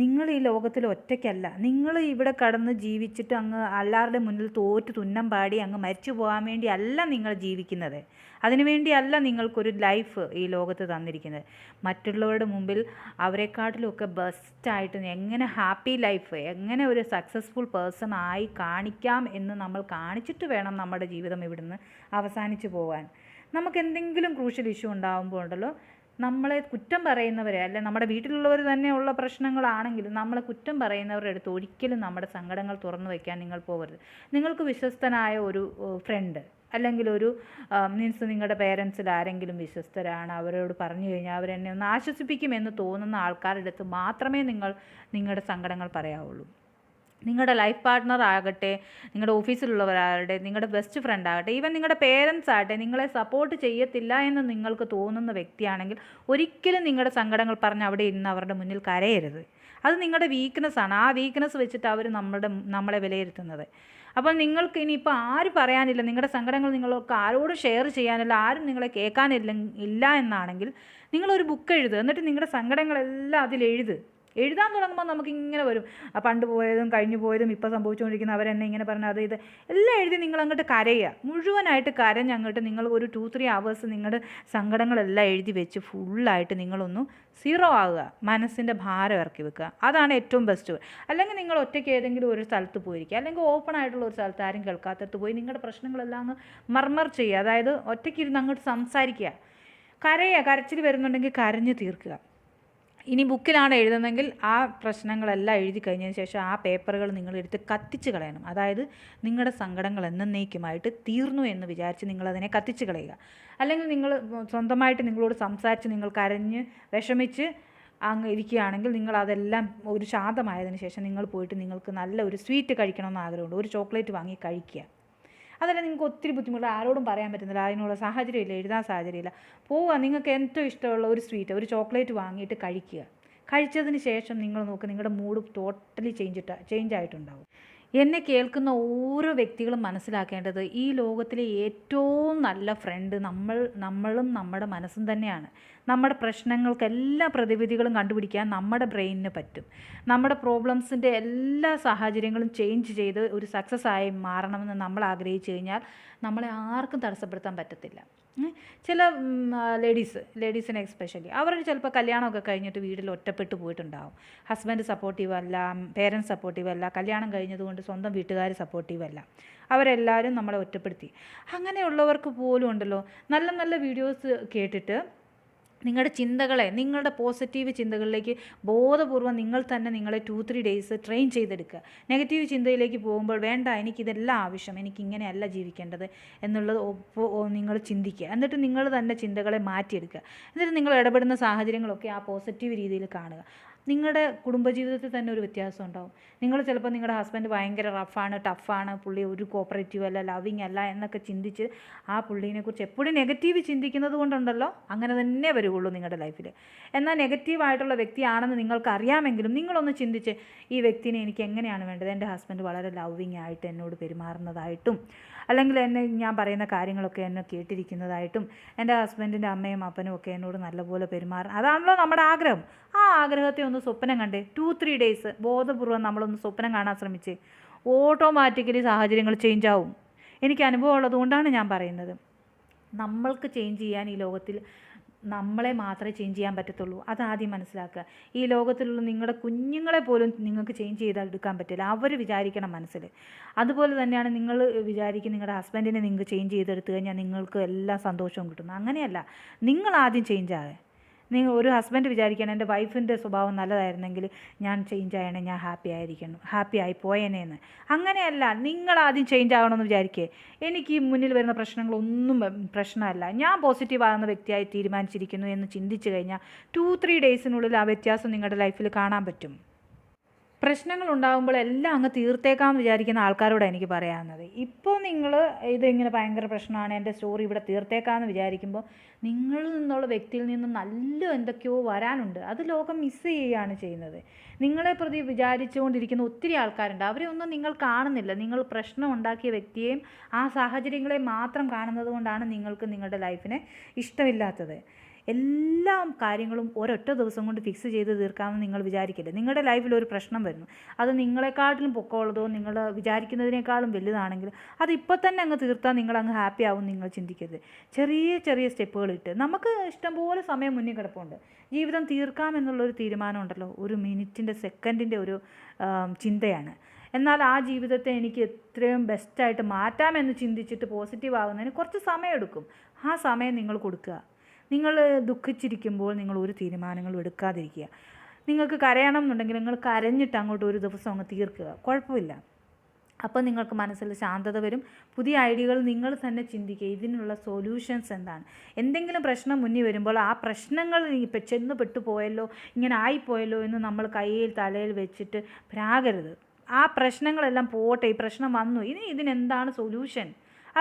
നിങ്ങൾ ഈ ലോകത്തിൽ ഒറ്റയ്ക്കല്ല. നിങ്ങൾ ഇവിടെ കടന്ന് ജീവിച്ചിട്ട് അങ്ങ് എല്ലാവരുടെ മുന്നിൽ തോറ്റ് തുന്നം പാടി അങ്ങ് മരിച്ചു പോകാൻ വേണ്ടി അല്ല നിങ്ങൾ ജീവിക്കുന്നത്. അതിനുവേണ്ടിയല്ല നിങ്ങൾക്കൊരു ലൈഫ് ഈ ലോകത്ത് തന്നിരിക്കുന്നത്. മറ്റുള്ളവരുടെ മുമ്പിൽ അവരെക്കാട്ടിലുമൊക്കെ ബെസ്റ്റായിട്ട് എങ്ങനെ ഹാപ്പി ലൈഫ്, എങ്ങനെ ഒരു സക്സസ്ഫുൾ പേഴ്സൺ ആയി കാണിക്കാം എന്ന് നമ്മൾ കാണിച്ചിട്ട് വേണം നമ്മുടെ ജീവിതം ഇവിടുന്ന് അവസാനിച്ചു പോകാൻ. നമുക്ക് എന്തെങ്കിലും ക്രൂഷ്യൽ ഇഷ്യൂ ഉണ്ടാകുമ്പോൾ ഉണ്ടല്ലോ, നമ്മളെ കുറ്റം പറയുന്നവരെ, അല്ലെ നമ്മുടെ വീട്ടിലുള്ളവർ തന്നെയുള്ള പ്രശ്നങ്ങളാണെങ്കിലും നമ്മളെ കുറ്റം പറയുന്നവരുടെ അടുത്ത് ഒരിക്കലും നമ്മുടെ സങ്കടങ്ങൾ തുറന്നു വയ്ക്കാൻ നിങ്ങൾ പോകരുത്. നിങ്ങൾക്ക് വിശ്വസ്തനായ ഒരു ഫ്രണ്ട് അല്ലെങ്കിൽ ഒരു മീൻസ് നിങ്ങളുടെ പേരൻസിൽ ആരെങ്കിലും വിശ്വസ്തരാണ്, അവരോട് പറഞ്ഞു കഴിഞ്ഞാൽ അവരെന്നെ ഒന്ന് ആശ്വസിപ്പിക്കുമെന്ന് തോന്നുന്ന ആൾക്കാരുടെ അടുത്ത് മാത്രമേ നിങ്ങൾ നിങ്ങളുടെ സങ്കടങ്ങൾ പറയാവുള്ളൂ. നിങ്ങളുടെ ലൈഫ് പാർട്ട്ണർ ആകട്ടെ, നിങ്ങളുടെ ഓഫീസിലുള്ളവരാകട്ടെ, നിങ്ങളുടെ ബെസ്റ്റ് ഫ്രണ്ട് ആകട്ടെ, ഈവൻ നിങ്ങളുടെ പേരൻസ് ആകട്ടെ, നിങ്ങളെ സപ്പോർട്ട് ചെയ്യത്തില്ല എന്ന് നിങ്ങൾക്ക് തോന്നുന്ന വ്യക്തിയാണെങ്കിൽ ഒരിക്കലും നിങ്ങളുടെ സങ്കടങ്ങൾ പറഞ്ഞ് അവിടെ ഇരുന്ന് അവരുടെ മുന്നിൽ കരയരുത്. അത് നിങ്ങളുടെ വീക്ക്നെസ്സാണ്. ആ വീക്ക്നെസ് വെച്ചിട്ട് അവർ നമ്മളെ വിലയിരുത്തുന്നത്. അപ്പോൾ നിങ്ങൾക്ക് ഇനിയിപ്പോൾ ആര് പറയാനില്ല, നിങ്ങളുടെ സങ്കടങ്ങൾ നിങ്ങൾക്ക് ആരോടും ഷെയർ ചെയ്യാനില്ല, ആരും നിങ്ങളെ കേൾക്കാനില്ല എന്നാണെങ്കിൽ നിങ്ങളൊരു ബുക്ക് എഴുതുക. എന്നിട്ട് നിങ്ങളുടെ സങ്കടങ്ങളെല്ലാം അതിലെഴുതുക. എഴുതാൻ തുടങ്ങുമ്പോൾ നമുക്കിങ്ങനെ വരും, പണ്ട് പോയതും കഴിഞ്ഞു പോയതും ഇപ്പോൾ സംഭവിച്ചുകൊണ്ടിരിക്കുന്ന അവരെന്നെ ഇങ്ങനെ പറഞ്ഞാൽ അത് ഇത് എല്ലാം എഴുതി നിങ്ങൾ അങ്ങോട്ട് കരയുക. മുഴുവനായിട്ട് കരഞ്ഞങ്ങോട്ട് നിങ്ങൾ ഒരു 2-3 hours നിങ്ങളുടെ സങ്കടങ്ങളെല്ലാം എഴുതി വെച്ച് ഫുള്ളായിട്ട് നിങ്ങളൊന്ന് 0 ആകുക. മനസ്സിൻ്റെ ഭാരം ഇറക്കി വെക്കുക. അതാണ് ഏറ്റവും ബെസ്റ്റ്. അല്ലെങ്കിൽ നിങ്ങൾ ഒറ്റയ്ക്ക് ഏതെങ്കിലും ഒരു സ്ഥലത്ത് പോയിരിക്കുക, അല്ലെങ്കിൽ ഓപ്പൺ ആയിട്ടുള്ള ഒരു സ്ഥലത്ത് ആരും കേൾക്കാത്തടത്ത് പോയി നിങ്ങളുടെ പ്രശ്നങ്ങളെല്ലാം അങ്ങ് മർമർ ചെയ്യുക. അതായത് ഒറ്റയ്ക്ക് ഇരുന്ന് അങ്ങോട്ട് സംസാരിക്കുക, കരയുക. കരച്ചിൽ വരുന്നുണ്ടെങ്കിൽ കരഞ്ഞ് തീർക്കുക. ഇനി ബുക്കിലാണ് എഴുതുന്നതെങ്കിൽ ആ പ്രശ്നങ്ങളെല്ലാം എഴുതി കഴിഞ്ഞതിന് ശേഷം ആ പേപ്പറുകൾ നിങ്ങളെടുത്ത് കത്തിച്ച് കളയണം. അതായത് നിങ്ങളുടെ സങ്കടങ്ങൾ എന്നേക്കുമായിട്ട് തീർന്നു എന്ന് വിചാരിച്ച് നിങ്ങളതിനെ കത്തിച്ച് കളയുക. അല്ലെങ്കിൽ നിങ്ങൾ സ്വന്തമായിട്ട് നിങ്ങളോട് സംസാരിച്ച് നിങ്ങൾ കരഞ്ഞ് വിഷമിച്ച് അങ്ങ് ഇരിക്കുകയാണെങ്കിൽ നിങ്ങളതെല്ലാം ഒരു ശാന്തമായതിനു ശേഷം നിങ്ങൾ പോയിട്ട് നിങ്ങൾക്ക് നല്ല ഒരു സ്വീറ്റ് കഴിക്കണമെന്ന് ആഗ്രഹമുണ്ട്, ഒരു ചോക്ലേറ്റ് വാങ്ങി കഴിക്കുക. അതല്ല നിങ്ങൾക്ക് ഒത്തിരി ബുദ്ധിമുട്ട്, ആരോടും പറയാൻ പറ്റുന്നില്ല, അതിനുള്ള സാഹചര്യമില്ല, എഴുതാൻ സാഹചര്യമില്ല, പോവുക. നിങ്ങൾക്ക് ഏറ്റവും ഇഷ്ടമുള്ള ഒരു സ്വീറ്റ്, ഒരു ചോക്ലേറ്റ് വാങ്ങിയിട്ട് കഴിക്കുക. കഴിച്ചതിന് ശേഷം നിങ്ങൾ നോക്കുക, നിങ്ങളുടെ മൂഡ് ടോട്ടലി ചേഞ്ച് ആയിട്ടുണ്ടാവും. എന്നെ കേൾക്കുന്ന ഓരോ വ്യക്തികളും മനസ്സിലാക്കേണ്ടത്, ഈ ലോകത്തിലെ ഏറ്റവും നല്ല ഫ്രണ്ട് നമ്മളും നമ്മുടെ മനസ്സും തന്നെയാണ്. നമ്മുടെ പ്രശ്നങ്ങൾക്ക് എല്ലാ പ്രതിവിധികളും കണ്ടുപിടിക്കാൻ നമ്മുടെ ബ്രെയിനിന് പറ്റും. നമ്മുടെ പ്രോബ്ലംസിൻ്റെ എല്ലാ സാഹചര്യങ്ങളും ചേഞ്ച് ചെയ്ത് ഒരു സക്സസ് ആയി മാറണമെന്ന് നമ്മൾ ആഗ്രഹിച്ചു കഴിഞ്ഞാൽ നമ്മളെ ആർക്കും തടസ്സപ്പെടുത്താൻ പറ്റത്തില്ല. ചില ലേഡീസിനെ എസ്പെഷ്യലി അവർ ചിലപ്പോൾ കല്യാണമൊക്കെ കഴിഞ്ഞിട്ട് വീട്ടിൽ ഒറ്റപ്പെട്ടു പോയിട്ടുണ്ടാവും. ഹസ്ബൻഡ് സപ്പോർട്ടീവ് അല്ല, പേരൻസ് സപ്പോർട്ടീവ് അല്ല, കല്യാണം കഴിഞ്ഞതുകൊണ്ട് സ്വന്തം വീട്ടുകാർ സപ്പോർട്ടീവ് അല്ല, അവരെല്ലാവരും നമ്മളെ ഒറ്റപ്പെടുത്തി. അങ്ങനെയുള്ളവർക്ക് പോലും ഉണ്ടല്ലോ നല്ല നല്ല വീഡിയോസ് കേട്ടിട്ട് നിങ്ങളുടെ ചിന്തകളെ, നിങ്ങളുടെ പോസിറ്റീവ് ചിന്തകളിലേക്ക് ബോധപൂർവ്വം നിങ്ങൾ തന്നെ നിങ്ങളെ 2-3 days ട്രെയിൻ ചെയ്തെടുക്കുക. നെഗറ്റീവ് ചിന്തയിലേക്ക് പോകുമ്പോൾ വേണ്ട, എനിക്കിതെല്ലാം ആവശ്യം, എനിക്കിങ്ങനെയല്ല ജീവിക്കേണ്ടത് എന്നുള്ളത് നിങ്ങൾ ചിന്തിക്കുക. എന്നിട്ട് നിങ്ങൾ തന്നെ ചിന്തകളെ മാറ്റിയെടുക്കുക. എന്നിട്ട് നിങ്ങൾ ഇടപെടുന്ന സാഹചര്യങ്ങളൊക്കെ ആ പോസിറ്റീവ് രീതിയിൽ കാണുക. നിങ്ങളുടെ കുടുംബജീവിതത്തിൽ തന്നെ ഒരു വ്യത്യാസം ഉണ്ടാവും. നിങ്ങൾ ചിലപ്പോൾ നിങ്ങളുടെ ഹസ്ബൻഡ് ഭയങ്കര റഫാണ്, ടഫാണ്, പുള്ളി ഒരു കോപ്പറേറ്റീവ് അല്ല, ലവിങ് അല്ല എന്നൊക്കെ ചിന്തിച്ച് ആ പുള്ളീനെക്കുറിച്ച് എപ്പോഴും നെഗറ്റീവ് ചിന്തിക്കുന്നത് കൊണ്ടുണ്ടല്ലോ അങ്ങനെ തന്നെ വരുള്ളൂ നിങ്ങളുടെ ലൈഫിൽ. എന്നാൽ നെഗറ്റീവായിട്ടുള്ള വ്യക്തിയാണെന്ന് നിങ്ങൾക്ക് അറിയാമെങ്കിലും നിങ്ങളൊന്ന് ചിന്തിച്ച്, ഈ വ്യക്തിനെ എനിക്ക് എങ്ങനെയാണ് വേണ്ടത്, എൻ്റെ ഹസ്ബൻഡ് വളരെ ലവിങ് ആയിട്ട് എന്നോട് പെരുമാറുന്നതായിട്ടും, അല്ലെങ്കിൽ ഞാൻ പറയുന്ന കാര്യങ്ങളൊക്കെ എന്നെ കേട്ടിരിക്കുന്നതായിട്ടും, എൻ്റെ ഹസ്ബൻഡിൻ്റെ അമ്മയും അപ്പനും ഒക്കെ എന്നോട് നല്ലപോലെ പെരുമാറും, അതാണല്ലോ നമ്മുടെ ആഗ്രഹം. ആ ആഗ്രഹത്തെ ഒന്ന് സ്വപ്നം കണ്ടേ 2-3 days ബോധപൂർവ്വം നമ്മളൊന്ന് സ്വപ്നം കാണാൻ ശ്രമിച്ച് ഓട്ടോമാറ്റിക്കലി സാഹചര്യങ്ങൾ ചേഞ്ച് ആവും. എനിക്ക് അനുഭവം ഉള്ളതുകൊണ്ടാണ് ഞാൻ പറയുന്നത്. നമ്മൾക്ക് ചേഞ്ച് ചെയ്യാൻ ഈ ലോകത്തിൽ നമ്മളെ മാത്രമേ ചേഞ്ച് ചെയ്യാൻ പറ്റത്തുള്ളൂ. അതാദ്യം മനസ്സിലാക്കുക. ഈ ലോകത്തിലുള്ള നിങ്ങളുടെ കുഞ്ഞുങ്ങളെ പോലും നിങ്ങൾക്ക് ചേഞ്ച് ചെയ്തെടുക്കാൻ പറ്റില്ല. അവർ വിചാരിക്കണം മനസ്സിൽ. അതുപോലെ തന്നെയാണ് നിങ്ങൾ വിചാരിക്കും നിങ്ങളുടെ ഹസ്ബൻഡിനെ നിങ്ങൾക്ക് ചേഞ്ച് ചെയ്തെടുത്തു കഴിഞ്ഞാൽ നിങ്ങൾക്ക് എല്ലാ സന്തോഷവും കിട്ടുന്നു. അങ്ങനെയല്ല. നിങ്ങൾ ആദ്യം ചേഞ്ച് ആകെ. നിങ്ങൾ ഒരു ഹസ്ബൻഡ് വിചാരിക്കണം എൻ്റെ വൈഫിൻ്റെ സ്വഭാവം നല്ലതായിരുന്നെങ്കിൽ ഞാൻ ചേഞ്ച് ആയണേ, ഞാൻ ഹാപ്പി ആയി പോയേനേന്ന്. അങ്ങനെയല്ല. നിങ്ങൾ ആദ്യം ചേഞ്ച് ആകണമെന്ന് വിചാരിക്കേ. എനിക്ക് മുന്നിൽ വരുന്ന പ്രശ്നങ്ങളൊന്നും പ്രശ്നമല്ല, ഞാൻ പോസിറ്റീവ് ആകുന്ന വ്യക്തിയായി തീരുമാനിച്ചിരിക്കുന്നു എന്ന് ചിന്തിച്ചു കഴിഞ്ഞാൽ 2-3 ഡേയ്സിനുള്ളിൽ ആ വ്യത്യാസം നിങ്ങളുടെ ലൈഫിൽ കാണാൻ പറ്റും. പ്രശ്നങ്ങൾ ഉണ്ടാകുമ്പോൾ എല്ലാം അങ്ങ് തീർത്തേക്കാമെന്ന് വിചാരിക്കുന്ന ആൾക്കാരോടാണ് എനിക്ക് പറയാവുന്നത്. ഇപ്പോൾ നിങ്ങൾ ഇതിങ്ങനെ ഭയങ്കര പ്രശ്നമാണ്, എൻ്റെ സ്റ്റോറി ഇവിടെ തീർത്തേക്കാമെന്ന് വിചാരിക്കുമ്പോൾ നിങ്ങളിൽ നിന്നുള്ള വ്യക്തിയിൽ നിന്ന് നല്ല എന്തൊക്കെയോ വരാനുണ്ട്. അത് ലോകം മിസ് ചെയ്യുകയാണ് ചെയ്യുന്നത്. നിങ്ങളെ പ്രതി വിചാരിച്ചുകൊണ്ടിരിക്കുന്ന ഒത്തിരി ആൾക്കാരുണ്ട്. അവരെ ഒന്നും നിങ്ങൾ കാണുന്നില്ല. നിങ്ങൾ പ്രശ്നം ഉണ്ടാക്കിയ വ്യക്തിയെയും ആ സാഹചര്യങ്ങളെയും മാത്രം കാണുന്നത് കൊണ്ടാണ് നിങ്ങൾക്ക് നിങ്ങളുടെ ലൈഫിനെ ഇഷ്ടമില്ലാത്തത്. എല്ലാ കാര്യങ്ങളും ഒരൊറ്റ ദിവസം കൊണ്ട് ഫിക്സ് ചെയ്ത് തീർക്കാമെന്ന് നിങ്ങൾ വിചാരിക്കില്ല. നിങ്ങളുടെ ലൈഫിൽ ഒരു പ്രശ്നം വരുന്നു, അത് നിങ്ങളെക്കാട്ടിലും പൊക്കമുള്ളതോ നിങ്ങൾ വിചാരിക്കുന്നതിനേക്കാളും വലുതാണെങ്കിൽ അത് ഇപ്പോൾ തന്നെ അങ്ങ് തീർത്താൽ നിങ്ങൾ അങ്ങ് ഹാപ്പി ആവും നിങ്ങൾ ചിന്തിക്കരുത്. ചെറിയ ചെറിയ സ്റ്റെപ്പുകളിട്ട് നമുക്ക് ഇഷ്ടംപോലെ സമയം മുന്നിൽ കിടപ്പുണ്ട്. ജീവിതം തീർക്കാമെന്നുള്ളൊരു തീരുമാനമുണ്ടല്ലോ, ഒരു മിനിറ്റിൻ്റെ സെക്കൻഡിൻ്റെ ഒരു ചിന്തയാണ്. എന്നാൽ ആ ജീവിതത്തെ എനിക്ക് എത്രയും ബെസ്റ്റായിട്ട് മാറ്റാമെന്ന് ചിന്തിച്ചിട്ട് പോസിറ്റീവ് ആകുന്നതിന് കുറച്ച് സമയമെടുക്കും. ആ സമയം നിങ്ങൾ കൊടുക്കുക. നിങ്ങൾ ദുഃഖിച്ചിരിക്കുമ്പോൾ നിങ്ങൾ ഒരു തീരുമാനങ്ങളും എടുക്കാതിരിക്കുക. നിങ്ങൾക്ക് കരയണം എന്നുണ്ടെങ്കിൽ നിങ്ങൾ കരഞ്ഞിട്ട് അങ്ങോട്ട് ഒരു ദിവസം അങ്ങ് തീർക്കുക, കുഴപ്പമില്ല. അപ്പോൾ നിങ്ങൾക്ക് മനസ്സിൽ ശാന്തത വരും. പുതിയ ഐഡിയകൾ നിങ്ങൾ തന്നെ ചിന്തിക്കുക, ഇതിനുള്ള സൊല്യൂഷൻസ് എന്താണ്. എന്തെങ്കിലും പ്രശ്നം മുന്നിൽ വരുമ്പോൾ ആ പ്രശ്നങ്ങൾ ഇപ്പം ചെന്ന് പെട്ടുപോയല്ലോ, ഇങ്ങനെ ആയിപ്പോയല്ലോ എന്ന് നമ്മൾ കയ്യിൽ തലയിൽ വെച്ചിട്ട് പ്രാകരുത്. ആ പ്രശ്നങ്ങളെല്ലാം പോട്ടെ, ഈ പ്രശ്നം വന്നു, ഇനി ഇതിനെന്താണ് സൊല്യൂഷൻ,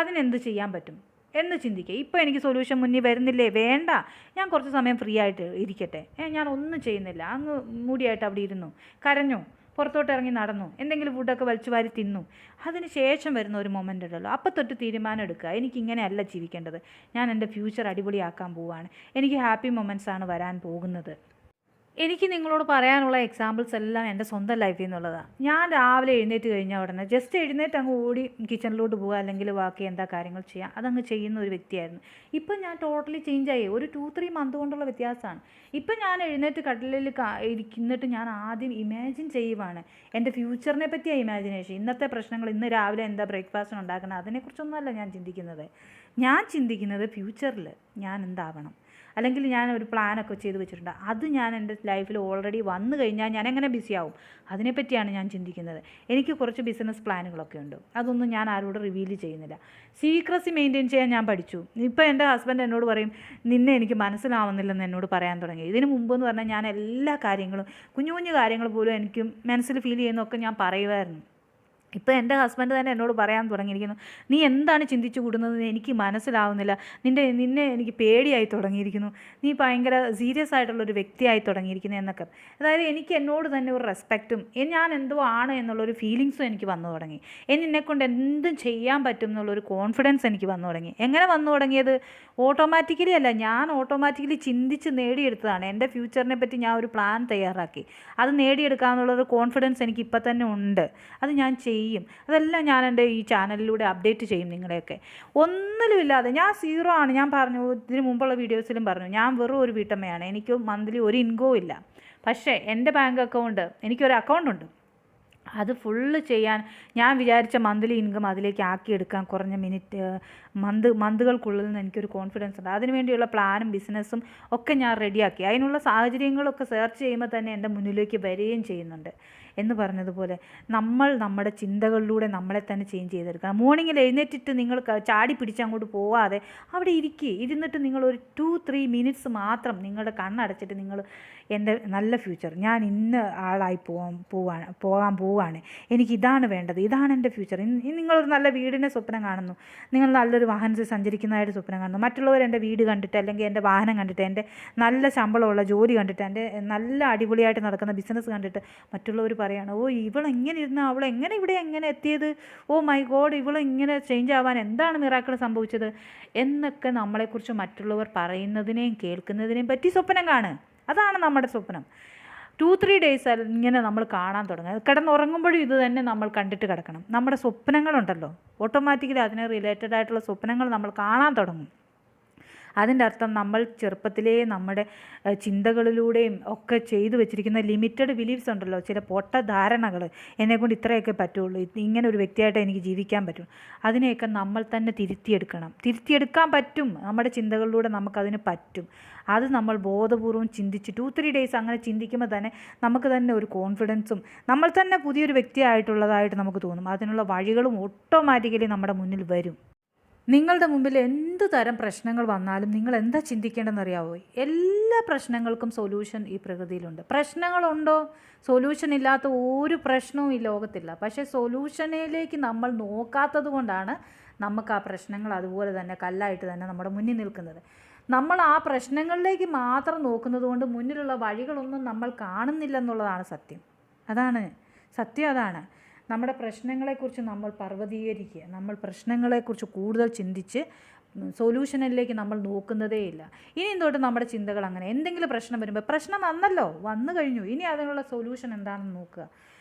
അതിനെന്ത് ചെയ്യാൻ പറ്റും എന്ന് ചിന്തിക്കുക. ഇപ്പോൾ എനിക്ക് സൊല്യൂഷൻ മുന്നിൽ വരുന്നില്ലേ, വേണ്ട, ഞാൻ കുറച്ച് സമയം ഫ്രീ ആയിട്ട് ഇരിക്കട്ടെ, ഞാൻ ഒന്നും ചെയ്യുന്നില്ല, അങ്ങ് മൂടിയായിട്ട് അവിടെ ഇരുന്നു, കരഞ്ഞു, പുറത്തോട്ട് ഇറങ്ങി നടന്നു, എന്തെങ്കിലും ഫുഡൊക്കെ വലിച്ചു വാരി തിന്നു. അതിന് ശേഷം വരുന്ന ഒരു മൊമെൻ്റ് ഉണ്ടല്ലോ, അപ്പോൾ തൊട്ട് തീരുമാനം എടുക്കുക, എനിക്കിങ്ങനെയല്ല ജീവിക്കേണ്ടത്, ഞാൻ എൻ്റെ ഫ്യൂച്ചർ അടിപൊളിയാക്കാൻ പോവുകയാണ്, എനിക്ക് ഹാപ്പി മൊമെൻറ്റ്സാണ് വരാൻ പോകുന്നത്. എനിക്ക് നിങ്ങളോട് പറയാനുള്ള എക്സാമ്പിൾസ് എല്ലാം എൻ്റെ സ്വന്തം ലൈഫിൽ നിന്നുള്ളതാണ്. ഞാൻ രാവിലെ എഴുന്നേറ്റ് കഴിഞ്ഞാൽ ഉടനെ ജസ്റ്റ് എഴുന്നേറ്റ് അങ്ങ് ഓടി കിച്ചണിലോട്ട് പോകുക, അല്ലെങ്കിൽ ബാക്കി എന്താ കാര്യങ്ങൾ ചെയ്യാം അതങ്ങ് ചെയ്യുന്ന ഒരു വ്യക്തിയായിരുന്നു. ഇപ്പം ഞാൻ ടോട്ടലി ചേഞ്ചായി. ഒരു 2-3 മന്ത് കൊണ്ടുള്ള വ്യത്യാസമാണ്. ഇപ്പം ഞാൻ എഴുന്നേറ്റ് കട്ടിലിൽ ഇരിക്കുന്നിട്ട് ഞാൻ ആദ്യം ഇമാജിൻ ചെയ്യുവാണ്, എൻ്റെ ഫ്യൂച്ചറിനെ പറ്റിയാണ് ഇമാജിനേഷൻ. ഇന്നത്തെ പ്രശ്നങ്ങൾ, ഇന്ന് രാവിലെ എന്താ ബ്രേക്ക്ഫാസ്റ്റിന് ഉണ്ടാക്കണം, അതിനെക്കുറിച്ചൊന്നുമല്ല ഞാൻ ചിന്തിക്കുന്നത്. ഞാൻ ചിന്തിക്കുന്നത് ഫ്യൂച്ചറിൽ ഞാൻ എന്താവണം, അല്ലെങ്കിൽ ഞാൻ ഒരു പ്ലാനൊക്കെ ചെയ്ത് വെച്ചിട്ടുണ്ട്, അത് ഞാൻ എൻ്റെ ലൈഫിൽ ഓൾറെഡി വന്നു കഴിഞ്ഞാൽ ഞാൻ എങ്ങനെ ബിസിയാവും, അതിനെപ്പറ്റിയാണ് ഞാൻ ചിന്തിക്കുന്നത്. എനിക്ക് കുറച്ച് ബിസിനസ് പ്ലാനുകളൊക്കെ ഉണ്ട്, അതൊന്നും ഞാൻ ആരോട് റിവീൽ ചെയ്യുന്നില്ല. സീക്രസി മെയിൻറ്റെയിൻ ചെയ്യാൻ ഞാൻ പഠിച്ചു. ഇപ്പോൾ എൻ്റെ ഹസ്ബൻഡ് എന്നോട് പറയും, നിന്നെ എനിക്ക് മനസ്സിലാവുന്നില്ലെന്ന് എന്നോട് പറയാൻ തുടങ്ങി. ഇതിന് മുമ്പെന്ന് പറഞ്ഞാൽ ഞാൻ എല്ലാ കാര്യങ്ങളും, കുഞ്ഞു കുഞ്ഞു കാര്യങ്ങൾ പോലും എനിക്ക് മനസ്സിൽ ഫീൽ ചെയ്യുന്നതൊക്കെ ഞാൻ പറയുമായിരുന്നു. ഇപ്പോൾ എൻ്റെ ഹസ്ബൻഡ് തന്നെ എന്നോട് പറയാൻ തുടങ്ങിയിരിക്കുന്നു, നീ എന്താണ് ചിന്തിച്ചു കൂടുന്നതെന്ന് എനിക്ക് മനസ്സിലാവുന്നില്ല, നിന്നെ എനിക്ക് പേടിയായി തുടങ്ങിയിരിക്കുന്നു, നീ ഭയങ്കര സീരിയസ് ആയിട്ടുള്ളൊരു വ്യക്തിയായി തുടങ്ങിയിരിക്കുന്നു എന്നൊക്കെ. അതായത് എനിക്ക് എന്നോട് തന്നെ ഒരു റെസ്പെക്റ്റും ഞാൻ എന്തോ ആണ് എന്നുള്ളൊരു ഫീലിങ്സും എനിക്ക് വന്നു തുടങ്ങി. എന്നെക്കൊണ്ട് എന്തും ചെയ്യാൻ പറ്റും എന്നുള്ളൊരു കോൺഫിഡൻസ് എനിക്ക് വന്നു തുടങ്ങി. എങ്ങനെ വന്നു തുടങ്ങിയത്? ഓട്ടോമാറ്റിക്കലി അല്ല, ഞാൻ ഓട്ടോമാറ്റിക്കലി ചിന്തിച്ച് നേടിയെടുത്തതാണ്. എൻ്റെ ഫ്യൂച്ചറിനെ പറ്റി ഞാൻ ഒരു പ്ലാൻ തയ്യാറാക്കി, അത് നേടിയെടുക്കാമെന്നുള്ളൊരു കോൺഫിഡൻസ് എനിക്ക് ഇപ്പം തന്നെ ഉണ്ട്. അത് ഞാൻ ചെയ്യും. അതെല്ലാം ഞാൻ എൻ്റെ ഈ ചാനലിലൂടെ അപ്ഡേറ്റ് ചെയ്യും നിങ്ങളെയൊക്കെ. ഒന്നിലുമില്ലാതെ ഞാൻ സീറോ ആണ്. ഞാൻ പറഞ്ഞു, ഇതിന് മുമ്പുള്ള വീഡിയോസിലും പറഞ്ഞു, ഞാൻ വെറും ഒരു വീട്ടമ്മയാണ്. എനിക്ക് മന്ത്ലി ഒരു ഇൻകവും ഇല്ല. പക്ഷേ എൻ്റെ ബാങ്ക് അക്കൗണ്ട്, എനിക്കൊരു അക്കൗണ്ടുണ്ട്, അത് ഫുള്ള് ചെയ്യാൻ ഞാൻ വിചാരിച്ച മന്ത്ലി ഇൻകം അതിലേക്ക് ആക്കിയെടുക്കാൻ കുറഞ്ഞ മന്തുകൾക്കുള്ളിൽ നിന്ന് എനിക്കൊരു കോൺഫിഡൻസ് ഉണ്ട്. അതിനുവേണ്ടിയുള്ള പ്ലാനും ബിസിനസ്സും ഒക്കെ ഞാൻ റെഡിയാക്കി. അതിനുള്ള സാഹചര്യങ്ങളൊക്കെ സെർച്ച് ചെയ്യുമ്പോൾ തന്നെ എൻ്റെ മുന്നിലേക്ക് വരികയും ചെയ്യുന്നുണ്ട്. എന്ന് പറഞ്ഞതുപോലെ നമ്മൾ നമ്മുടെ ചിന്തകളിലൂടെ നമ്മളെ തന്നെ ചേഞ്ച് ചെയ്തെടുക്കണം. മോർണിംഗിൽ എഴുന്നേറ്റിട്ട് നിങ്ങൾ ചാടി പിടിച്ച് അങ്ങോട്ട് പോവാതെ അവിടെ ഇരുന്നിട്ട് നിങ്ങളൊരു 2-3 മിനിറ്റ്സ് മാത്രം നിങ്ങളുടെ കണ്ണടച്ചിട്ട് നിങ്ങൾ എൻ്റെ നല്ല ഫ്യൂച്ചർ, ഞാൻ ഇന്ന ആളായി പോകാൻ പോവുകയാണ്, എനിക്കിതാണ് വേണ്ടത്, ഇതാണ് എൻ്റെ ഫ്യൂച്ചർ. നിങ്ങളൊരു നല്ല വീടിൻ്റെ സ്വപ്നം കാണുന്നു, നിങ്ങൾ നല്ലൊരു വാഹനത്തിൽ സഞ്ചരിക്കുന്നതായിട്ട് സ്വപ്നം കാണുന്നു, മറ്റുള്ളവർ എൻ്റെ വീട് കണ്ടിട്ട് അല്ലെങ്കിൽ എൻ്റെ വാഹനം കണ്ടിട്ട്, എൻ്റെ നല്ല ശമ്പളമുള്ള ജോലി കണ്ടിട്ട്, എൻ്റെ നല്ല അടിപൊളിയായിട്ട് നടക്കുന്ന ബിസിനസ് കണ്ടിട്ട് മറ്റുള്ളവർ പറയാണ്, ഓ ഇവളെങ്ങനെ ഇരുന്ന അവളെങ്ങനെ ഇവിടെ എങ്ങനെ എത്തിയത്, ഓ മൈ ഗോഡ് ഇവളിങ്ങനെ ചേഞ്ച് ആവാൻ എന്താണ് മിറാക്കിൾ സംഭവിച്ചത് എന്നൊക്കെ നമ്മളെക്കുറിച്ച് മറ്റുള്ളവർ പറയുന്നതിനെയും കേൾക്കുന്നതിനെയും പറ്റി സ്വപ്നം കാണുക. അതാണ് നമ്മുടെ സ്വപ്നം. 2-3 ഡേയ്സ് ഇങ്ങനെ നമ്മൾ കാണാൻ തുടങ്ങും. കിടന്നുറങ്ങുമ്പോഴും ഇത് തന്നെ നമ്മൾ കണ്ടിട്ട് കിടക്കണം. നമ്മുടെ സ്വപ്നങ്ങളുണ്ടല്ലോ, ഓട്ടോമാറ്റിക്കലി അതിന് റിലേറ്റഡ് ആയിട്ടുള്ള സ്വപ്നങ്ങൾ നമ്മൾ കാണാൻ തുടങ്ങും. അതിൻ്റെ അർത്ഥം നമ്മൾ ചെറുപ്പത്തിലേ നമ്മുടെ ചിന്തകളിലൂടെയും ഒക്കെ ചെയ്തു വെച്ചിരിക്കുന്ന ലിമിറ്റഡ് ബിലീഫ്സ് ഉണ്ടല്ലോ, ചില പൊട്ട ധാരണകൾ, എന്നെക്കൊണ്ട് ഇത്രയൊക്കെ പറ്റുള്ളൂ, ഇങ്ങനെ ഒരു വ്യക്തിയായിട്ട് എനിക്ക് ജീവിക്കാൻ പറ്റും, അതിനെയൊക്കെ നമ്മൾ തന്നെ തിരുത്തിയെടുക്കാൻ പറ്റും. നമ്മുടെ ചിന്തകളിലൂടെ നമുക്കതിന് പറ്റും. അത് നമ്മൾ ബോധപൂർവം ചിന്തിച്ച് 2-3 ഡേയ്സ് അങ്ങനെ ചിന്തിക്കുമ്പോൾ തന്നെ നമുക്ക് തന്നെ ഒരു കോൺഫിഡൻസും നമ്മൾ തന്നെ പുതിയൊരു വ്യക്തിയായിട്ടുള്ളതായിട്ട് നമുക്ക് തോന്നും. അതിനുള്ള വഴികളും ഓട്ടോമാറ്റിക്കലി നമ്മുടെ മുന്നിൽ വരും. നിങ്ങളുടെ മുമ്പിൽ എന്ത് തരം പ്രശ്നങ്ങൾ വന്നാലും നിങ്ങൾ എന്താ ചിന്തിക്കേണ്ടതെന്നറിയാവോ? എല്ലാ പ്രശ്നങ്ങൾക്കും സൊല്യൂഷൻ ഈ പ്രകൃതിയിലുണ്ട്. പ്രശ്നങ്ങളുണ്ടോ? സൊല്യൂഷൻ ഇല്ലാത്ത ഒരു പ്രശ്നവും ഈ ലോകത്തില്ല. പക്ഷേ സൊല്യൂഷനിലേക്ക് നമ്മൾ നോക്കാത്തത് കൊണ്ടാണ് നമുക്ക് ആ പ്രശ്നങ്ങൾ അതുപോലെ തന്നെ കല്ലായിട്ട് തന്നെ നമ്മുടെ മുന്നിൽ നിൽക്കുന്നത്. നമ്മൾ ആ പ്രശ്നങ്ങളിലേക്ക് മാത്രം നോക്കുന്നത് കൊണ്ട് മുന്നിലുള്ള വഴികളൊന്നും നമ്മൾ കാണുന്നില്ലെന്നുള്ളതാണ് സത്യം. സത്യം അതാണ്. നമ്മുടെ പ്രശ്നങ്ങളെക്കുറിച്ച് നമ്മൾ പർവ്വതീകരിക്കുക. നമ്മൾ പ്രശ്നങ്ങളെക്കുറിച്ച് കൂടുതൽ ചിന്തിച്ച് സൊല്യൂഷനിലേക്ക് നമ്മൾ നോക്കുന്നതേയില്ല. ഇനിയും തൊട്ട് നമ്മുടെ ചിന്തകൾ അങ്ങനെ എന്തെങ്കിലും പ്രശ്നം വരുമ്പോൾ, പ്രശ്നം വന്നു കഴിഞ്ഞു, ഇനി അതിനുള്ള സൊല്യൂഷൻ എന്താണെന്ന് നോക്കുക.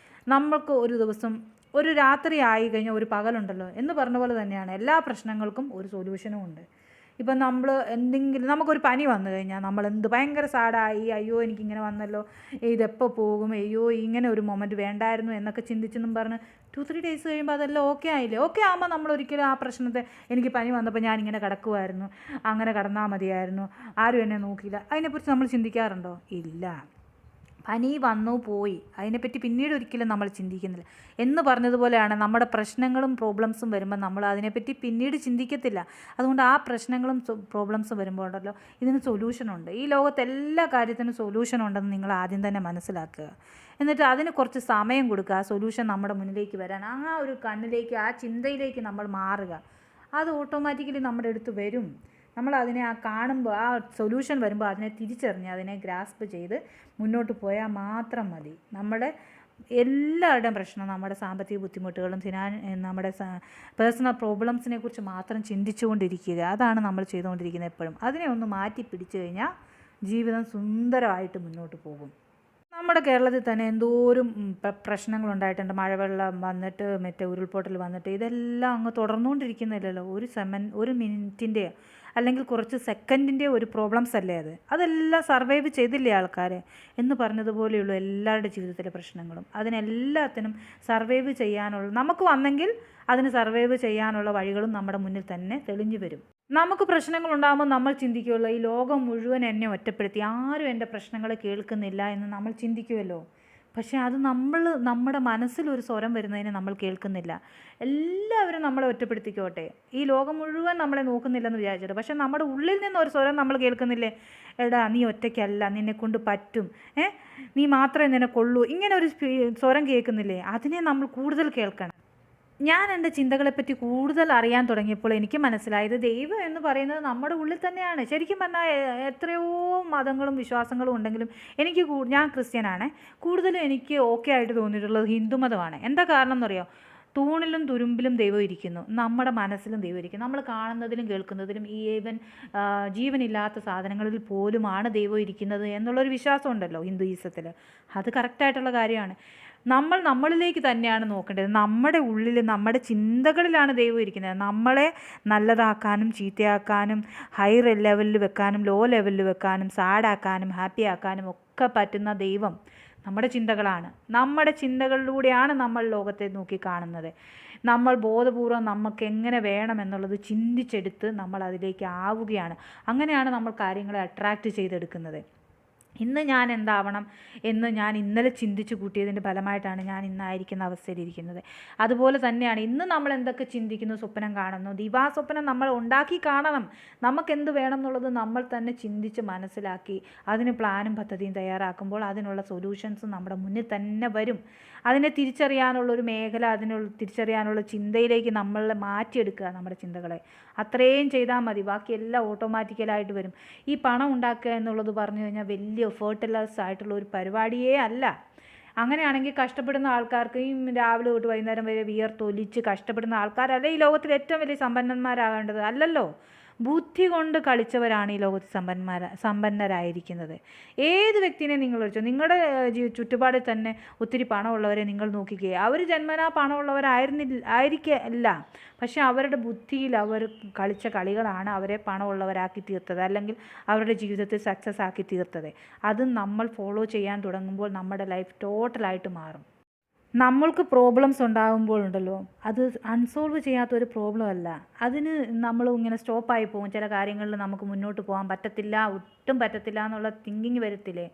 നമ്മൾക്ക് ഒരു ദിവസം ഒരു രാത്രി ആയി കഴിഞ്ഞാൽ ഒരു പകലുണ്ടല്ലോ എന്ന് പറഞ്ഞ പോലെ തന്നെയാണ് എല്ലാ പ്രശ്നങ്ങൾക്കും ഒരു സൊല്യൂഷനും ഉണ്ട്. ഇപ്പം നമ്മൾ എന്തെങ്കിലും നമുക്കൊരു പനി വന്നു കഴിഞ്ഞാൽ നമ്മൾ ഭയങ്കര സാഡായി, അയ്യോ എനിക്കിങ്ങനെ വന്നല്ലോ, ഇതെപ്പോൾ പോകും, അയ്യോ ഇങ്ങനെ ഒരു മൊമെൻറ്റ് വേണ്ടായിരുന്നു എന്നൊക്കെ ചിന്തിച്ചെന്നും പറഞ്ഞ് 2-3 ഡേയ്സ് കഴിയുമ്പോൾ അതെല്ലാം ഓക്കെ ആയില്ലേ? ഓക്കെ ആകുമ്പോൾ നമ്മൾ ഒരിക്കലും ആ പ്രശ്നത്തെ, എനിക്ക് പനി വന്നപ്പോൾ ഞാനിങ്ങനെ കിടക്കുമായിരുന്നു, അങ്ങനെ കിടന്നാൽ മതിയായിരുന്നു, ആരും എന്നെ നോക്കിയില്ല, അതിനെക്കുറിച്ച് നമ്മൾ ചിന്തിക്കാറുണ്ടോ? ഇല്ല. പനി വന്നു പോയി, അതിനെപ്പറ്റി പിന്നീട് ഒരിക്കലും നമ്മൾ ചിന്തിക്കുന്നില്ല. എന്ന് പറഞ്ഞതുപോലെയാണ് നമ്മുടെ പ്രശ്നങ്ങളും പ്രോബ്ലംസും വരുമ്പോൾ നമ്മൾ അതിനെപ്പറ്റി പിന്നീട് ചിന്തിക്കത്തില്ല. അതുകൊണ്ട് ആ പ്രശ്നങ്ങളും പ്രോബ്ലംസും വരുമ്പോൾ ഉണ്ടല്ലോ, ഇതിന് സൊല്യൂഷനുണ്ട്. ഈ ലോകത്ത് എല്ലാ കാര്യത്തിനും സൊല്യൂഷനുണ്ടെന്ന് നിങ്ങൾ ആദ്യം തന്നെ മനസ്സിലാക്കുക. എന്നിട്ട് അതിന് കുറച്ച് സമയം കൊടുക്കുക. ആ സൊല്യൂഷൻ നമ്മുടെ മുന്നിലേക്ക് വരാൻ, ആ ഒരു കണ്ണിലേക്ക്, ആ ചിന്തയിലേക്ക് നമ്മൾ മാറുക. അത് ഓട്ടോമാറ്റിക്കലി നമ്മുടെ അടുത്ത് വരും. നമ്മൾ അതിനെ കാണുമ്പോൾ, ആ സൊല്യൂഷൻ വരുമ്പോൾ അതിനെ തിരിച്ചറിഞ്ഞ് അതിനെ ഗ്രാസ്പ് ചെയ്ത് മുന്നോട്ട് പോയാൽ മാത്രം മതി. നമ്മുടെ എല്ലാവരുടെയും പ്രശ്നം, നമ്മുടെ സാമ്പത്തിക ബുദ്ധിമുട്ടുകളും നമ്മുടെ പേഴ്സണൽ പ്രോബ്ലംസിനെ കുറിച്ച് മാത്രം ചിന്തിച്ചുകൊണ്ടിരിക്കുക. അതാണ് നമ്മൾ ചെയ്തുകൊണ്ടിരിക്കുന്നത് എപ്പോഴും. അതിനെ ഒന്ന് മാറ്റി പിടിച്ചു കഴിഞ്ഞാൽ ജീവിതം സുന്ദരമായിട്ട് മുന്നോട്ട് പോകും. നമ്മുടെ കേരളത്തിൽ തന്നെ എന്തോരം പ്രശ്നങ്ങളുണ്ടായിട്ടുണ്ട്. മഴവെള്ളം വന്നിട്ട്, മറ്റേ ഉരുൾപൊട്ടൽ വന്നിട്ട്, ഇതെല്ലാം അങ്ങ് തുടർന്നുകൊണ്ടിരിക്കുന്നില്ലല്ലോ. ഒരു മിനിറ്റിൻ്റെ അല്ലെങ്കിൽ കുറച്ച് സെക്കൻഡിൻ്റെ ഒരു പ്രോബ്ലംസ് അല്ലേ അതെല്ലാം സർവൈവ് ചെയ്തില്ലേ ആൾക്കാർ എന്ന് പറഞ്ഞതുപോലെയുള്ള എല്ലാവരുടെ ജീവിതത്തിലെ പ്രശ്നങ്ങളും. അതിനെല്ലാത്തിനും സർവൈവ് ചെയ്യാനുള്ള, നമുക്ക് വന്നെങ്കിൽ അതിന് സർവൈവ് ചെയ്യാനുള്ള വഴികളും നമ്മുടെ മുന്നിൽ തന്നെ തെളിഞ്ഞു വരും. നമുക്ക് പ്രശ്നങ്ങളുണ്ടാകുമ്പോൾ നമ്മൾ ചിന്തിക്കുമല്ലോ, ഈ ലോകം മുഴുവൻ എന്നെ ഒറ്റപ്പെടുത്തി, ആരും എൻ്റെ പ്രശ്നങ്ങൾ കേൾക്കുന്നില്ല എന്ന് നമ്മൾ ചിന്തിക്കുമല്ലോ. പക്ഷേ അത് നമ്മുടെ മനസ്സിലൊരു സ്വരം വരുന്നതിന് നമ്മൾ കേൾക്കുന്നില്ല. എല്ലാവരും നമ്മളെ ഒറ്റപ്പെടുത്തിക്കോട്ടെ, ഈ ലോകം മുഴുവൻ നമ്മളെ നോക്കുന്നില്ലെന്ന് വിചാരിച്ചിട്ട്, പക്ഷേ നമ്മുടെ ഉള്ളിൽ നിന്നൊരു സ്വരം നമ്മൾ കേൾക്കുന്നില്ലേ? എടാ നീ ഒറ്റയ്ക്കല്ല, നിന്നെക്കൊണ്ട് പറ്റും, നീ മാത്രമേ നിനക്കുള്ളൂ, ഇങ്ങനെ ഒരു സ്വരം കേൾക്കുന്നില്ലേ? അതിനെ നമ്മൾ കൂടുതൽ കേൾക്കണം. ഞാൻ എൻ്റെ ചിന്തകളെപ്പറ്റി കൂടുതൽ അറിയാൻ തുടങ്ങിയപ്പോൾ എനിക്ക് മനസ്സിലായത്, ദൈവം എന്ന് പറയുന്നത് നമ്മുടെ ഉള്ളിൽ തന്നെയാണ്. ശരിക്കും പറഞ്ഞാൽ എത്രയോ മതങ്ങളും വിശ്വാസങ്ങളും ഉണ്ടെങ്കിലും ഞാൻ ക്രിസ്ത്യനാണ്, കൂടുതലും എനിക്ക് ഓക്കെ ആയിട്ട് തോന്നിയിട്ടുള്ളത് ഹിന്ദുമതമാണ്. എന്താ കാരണം എന്നറിയോ? തൂണിലും തുരുമ്പിലും ദൈവം ഇരിക്കുന്നു, നമ്മുടെ മനസ്സിലും ദൈവം ഇരിക്കുന്നു. നമ്മൾ കാണുന്നതിലും കേൾക്കുന്നതിലും, ഈവൻ ജീവനില്ലാത്ത സാധനങ്ങളിൽ പോലുമാണ് ദൈവം ഇരിക്കുന്നത് എന്നുള്ളൊരു വിശ്വാസം ഉണ്ടല്ലോ ഹിന്ദുയിസത്തിൽ. അത് കറക്റ്റായിട്ടുള്ള കാര്യമാണ്. നമ്മളിലേക്ക് തന്നെയാണ് നോക്കേണ്ടത്. നമ്മുടെ ഉള്ളിൽ, നമ്മുടെ ചിന്തകളിലാണ് ദൈവം ഇരിക്കുന്നത്. നമ്മളെ നല്ലതാക്കാനും ചീത്തയാക്കാനും, ഹൈ ലെവലിൽ വെക്കാനും ലോ ലെവലിൽ വെക്കാനും, സാഡാക്കാനും ഹാപ്പി ആക്കാനും ഒക്കെ പറ്റുന്ന ദൈവം നമ്മുടെ ചിന്തകളാണ്. നമ്മുടെ ചിന്തകളിലൂടെയാണ് നമ്മൾ ലോകത്തെ നോക്കി കാണുന്നത്. നമ്മൾ ബോധപൂർവം നമുക്ക് എങ്ങനെ വേണം എന്നുള്ളത് ചിന്തിച്ചെടുത്ത് നമ്മൾ അതിലേക്ക് ആവുകയാണ്. അങ്ങനെയാണ് നമ്മൾ കാര്യങ്ങളെ അട്രാക്റ്റ് ചെയ്തെടുക്കുന്നത്. ഇന്ന് ഞാൻ എന്താവണം എന്ന് ഞാൻ ഇന്നലെ ചിന്തിച്ചു കൂട്ടിയതിൻ്റെ ഫലമായിട്ടാണ് ഞാൻ ഇന്നായിരിക്കുന്ന അവസ്ഥയിലിരിക്കുന്നത്. അതുപോലെ തന്നെയാണ് ഇന്ന് നമ്മൾ എന്തൊക്കെ ചിന്തിക്കുന്നു, സ്വപ്നം കാണുന്നു, ദിവാസ്വപ്നം നമ്മൾ ഉണ്ടാക്കി കാണണം. നമുക്കെന്ത് വേണം എന്നുള്ളത് നമ്മൾ തന്നെ ചിന്തിച്ച് മനസ്സിലാക്കി അതിന് പ്ലാനും പദ്ധതിയും തയ്യാറാക്കുമ്പോൾ അതിനുള്ള സൊല്യൂഷൻസും നമ്മുടെ മുന്നിൽ തന്നെ വരും. അതിനെ തിരിച്ചറിയാനുള്ളൊരു മേഖല, തിരിച്ചറിയാനുള്ള ചിന്തയിലേക്ക് നമ്മൾ മാറ്റിയെടുക്കുക നമ്മുടെ ചിന്തകളെ. അത്രയും ചെയ്താൽ മതി, ബാക്കിയെല്ലാം ഓട്ടോമാറ്റിക്കലായിട്ട് വരും. ഈ പണം ഉണ്ടാക്കുക എന്നുള്ളത് പറഞ്ഞു കഴിഞ്ഞാൽ വലിയ എഫേർട്ട്ലെസ് ആയിട്ടുള്ള ഒരു പരിപാടിയേ അല്ല. അങ്ങനെയാണെങ്കിൽ കഷ്ടപ്പെടുന്ന ആൾക്കാർക്ക്, ഈ രാവിലെ തൊട്ട് വൈകുന്നേരം വരെ വിയർത്തൊലിച്ച് കഷ്ടപ്പെടുന്ന ആൾക്കാരല്ലേ ഈ ലോകത്തിൽ ഏറ്റവും വലിയ സമ്പന്നന്മാരാകേണ്ടത്? അല്ലല്ലോ. ബുദ്ധി കൊണ്ട് കളിച്ചവരാണ് ഈ ലോകത്ത് സമ്പന്നരായിരിക്കുന്നത്. ഏത് വ്യക്തിനെ നിങ്ങൾ വിളിച്ചോ, നിങ്ങളുടെ ചുറ്റുപാടിൽ തന്നെ ഒത്തിരി പണമുള്ളവരെ നിങ്ങൾ നോക്കിക്കുകയെ, അവർ ജന്മനാ ആയിരിക്കില്ല, പക്ഷെ അവരുടെ ബുദ്ധിയിൽ അവർ കളിച്ച കളികളാണ് അവരെ പണമുള്ളവരാക്കി തീർത്തത്, അല്ലെങ്കിൽ അവരുടെ ജീവിതത്തിൽ സക്സസ് ആക്കി തീർത്തത്. അത് നമ്മൾ ഫോളോ ചെയ്യാൻ തുടങ്ങുമ്പോൾ നമ്മുടെ ലൈഫ് ടോട്ടലായിട്ട് മാറും. നമ്മൾക്ക് പ്രോബ്ലംസ് ഉണ്ടാകുമ്പോഴുണ്ടല്ലോ, അത് അൺസോൾവ് ചെയ്യാത്തൊരു പ്രോബ്ലം അല്ല, അതിന് നമ്മൾ ഇങ്ങനെ സ്റ്റോപ്പായി പോകും. ചില കാര്യങ്ങളിൽ നമുക്ക് മുന്നോട്ട് പോകാൻ പറ്റത്തില്ല, ഒട്ടും പറ്റത്തില്ല എന്നുള്ള തിങ്കിങ് വരത്തില്ലേ.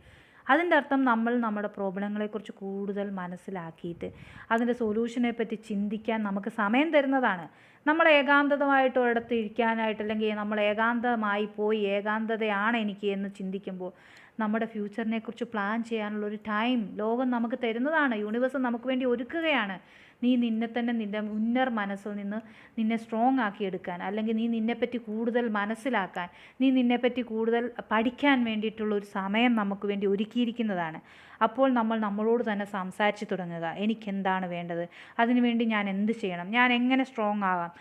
അതിൻ്റെ അർത്ഥം നമ്മൾ നമ്മുടെ പ്രോബ്ലങ്ങളെക്കുറിച്ച് കൂടുതൽ മനസ്സിലാക്കിയിട്ട് അതിൻ്റെ സൊല്യൂഷനെ പറ്റി ചിന്തിക്കാൻ നമുക്ക് സമയം തരുന്നതാണ്. നമ്മൾ ഏകാന്തമായിട്ട് ഒരിടത്ത് ഇരിക്കാനായിട്ട്, അല്ലെങ്കിൽ നമ്മൾ ഏകാന്തമായി പോയി ഏകാന്തതയാണ് എനിക്ക് എന്ന് ചിന്തിക്കുമ്പോൾ നമ്മുടെ ഫ്യൂച്ചറിനെക്കുറിച്ച് പ്ലാൻ ചെയ്യാനുള്ളൊരു ടൈം ലോകം നമുക്ക് തരുന്നതാണ്. യൂണിവേഴ്സ് നമുക്ക് വേണ്ടി ഒരുക്കുകയാണ്. നീ നിന്നെ തന്നെ നിൻ്റെ ഉന്നർ മനസ്സിൽ നിന്ന് നിന്നെ സ്ട്രോങ് ആക്കിയെടുക്കാൻ, അല്ലെങ്കിൽ നീ നിന്നെപ്പറ്റി കൂടുതൽ മനസ്സിലാക്കാൻ, നീ നിന്നെപ്പറ്റി കൂടുതൽ പഠിക്കാൻ വേണ്ടിയിട്ടുള്ളൊരു സമയം നമുക്ക് വേണ്ടി ഒരുക്കിയിരിക്കുന്നതാണ്. അപ്പോൾ നമ്മൾ നമ്മളോട് തന്നെ സംസാരിച്ച് തുടങ്ങുക. എനിക്കെന്താണ് വേണ്ടത്, അതിനുവേണ്ടി ഞാൻ എന്ത് ചെയ്യണം, ഞാൻ എങ്ങനെ സ്ട്രോങ് ആകാം,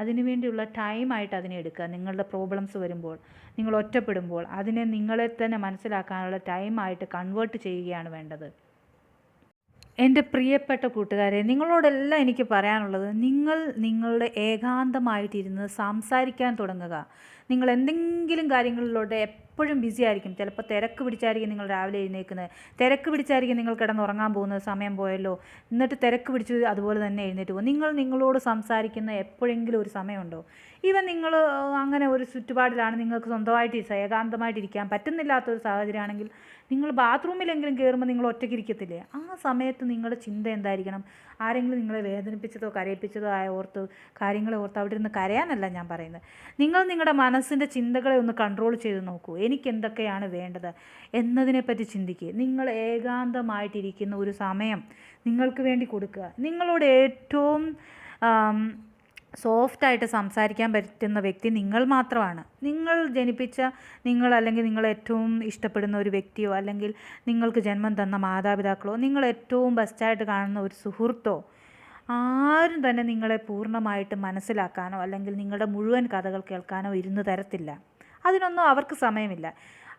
അതിനു വേണ്ടിയുള്ള ടൈമായിട്ട് അതിനെ എടുക്കുക. നിങ്ങളുടെ പ്രോബ്ലംസ് വരുമ്പോൾ, നിങ്ങൾ ഒറ്റപ്പെടുമ്പോൾ അതിനെ നിങ്ങളെ തന്നെ മനസ്സിലാക്കാനുള്ള ടൈമായിട്ട് കൺവേർട്ട് ചെയ്യുകയാണ് വേണ്ടത്. എൻ്റെ പ്രിയപ്പെട്ട കൂട്ടുകാരെ, നിങ്ങളോടെല്ലാം എനിക്ക് പറയാനുള്ളത്, നിങ്ങൾ നിങ്ങളുടെ ഏകാന്തമായിട്ടിരുന്ന് സംസാരിക്കാൻ തുടങ്ങുക. നിങ്ങൾ എന്തെങ്കിലും കാര്യങ്ങളിലൂടെ എപ്പോഴും ബിസി ആയിരിക്കും. ചിലപ്പോൾ തിരക്ക് പിടിച്ചായിരിക്കും നിങ്ങൾ രാവിലെ എഴുന്നേൽക്കുന്നത്, തിരക്ക് പിടിച്ചായിരിക്കും നിങ്ങൾ കിടന്നുറങ്ങാൻ പോകുന്നത്, സമയം പോയല്ലോ, എന്നിട്ട് തിരക്ക് പിടിച്ച് അതുപോലെ തന്നെ എഴുന്നേറ്റ് പോകും. നിങ്ങളോട് സംസാരിക്കുന്ന എപ്പോഴെങ്കിലും ഒരു സമയമുണ്ടോ? ഈവൻ നിങ്ങൾ അങ്ങനെ ഒരു ചുറ്റുപാടിലാണ്, നിങ്ങൾക്ക് സ്വന്തമായിട്ട് ഏകാന്തമായിട്ടിരിക്കാൻ പറ്റുന്നില്ലാത്തൊരു സാഹചര്യമാണെങ്കിൽ നിങ്ങൾ ബാത്റൂമിലെങ്കിലും കയറുമ്പോൾ നിങ്ങൾ ഒറ്റയ്ക്കിരിക്കത്തില്ലേ? ആ സമയത്ത് നിങ്ങളുടെ ചിന്ത എന്തായിരിക്കണം? ആരെങ്കിലും നിങ്ങളെ വേദനിപ്പിച്ചതോ കരയിപ്പിച്ചതോ കാര്യങ്ങളെ ഓർത്ത് അവിടെ ഇരുന്ന് കരയാനല്ല ഞാൻ പറയുന്നത്. നിങ്ങൾ നിങ്ങളുടെ മനസ്സിൻ്റെ ചിന്തകളെ ഒന്ന് കൺട്രോൾ ചെയ്ത് നോക്കൂ. എനിക്ക് എന്തൊക്കെയാണ് വേണ്ടത് എന്നതിനെപ്പറ്റി ചിന്തിക്കുക. നിങ്ങൾ ഏകാന്തമായിട്ടിരിക്കുന്ന ഒരു സമയം നിങ്ങൾക്ക് വേണ്ടി കൊടുക്കുക. നിങ്ങളോട് ഏറ്റവും സോഫ്റ്റായിട്ട് സംസാരിക്കാൻ പറ്റുന്ന വ്യക്തി നിങ്ങൾ മാത്രമാണ്. നിങ്ങൾ ജനിപ്പിച്ച അല്ലെങ്കിൽ നിങ്ങൾ ഏറ്റവും ഇഷ്ടപ്പെടുന്ന ഒരു വ്യക്തിയോ, അല്ലെങ്കിൽ നിങ്ങൾക്ക് ജന്മം തന്ന മാതാപിതാക്കളോ, നിങ്ങൾ ഏറ്റവും ബെസ്റ്റായിട്ട് കാണുന്ന ഒരു സുഹൃത്തോ, ആരും തന്നെ നിങ്ങളെ പൂർണ്ണമായിട്ട് മനസ്സിലാക്കാനോ അല്ലെങ്കിൽ നിങ്ങളുടെ മുഴുവൻ കഥകൾ കേൾക്കാനോ ഇരുന്ന് തരത്തില്ല. അതിനൊന്നും അവർക്ക് സമയമില്ല.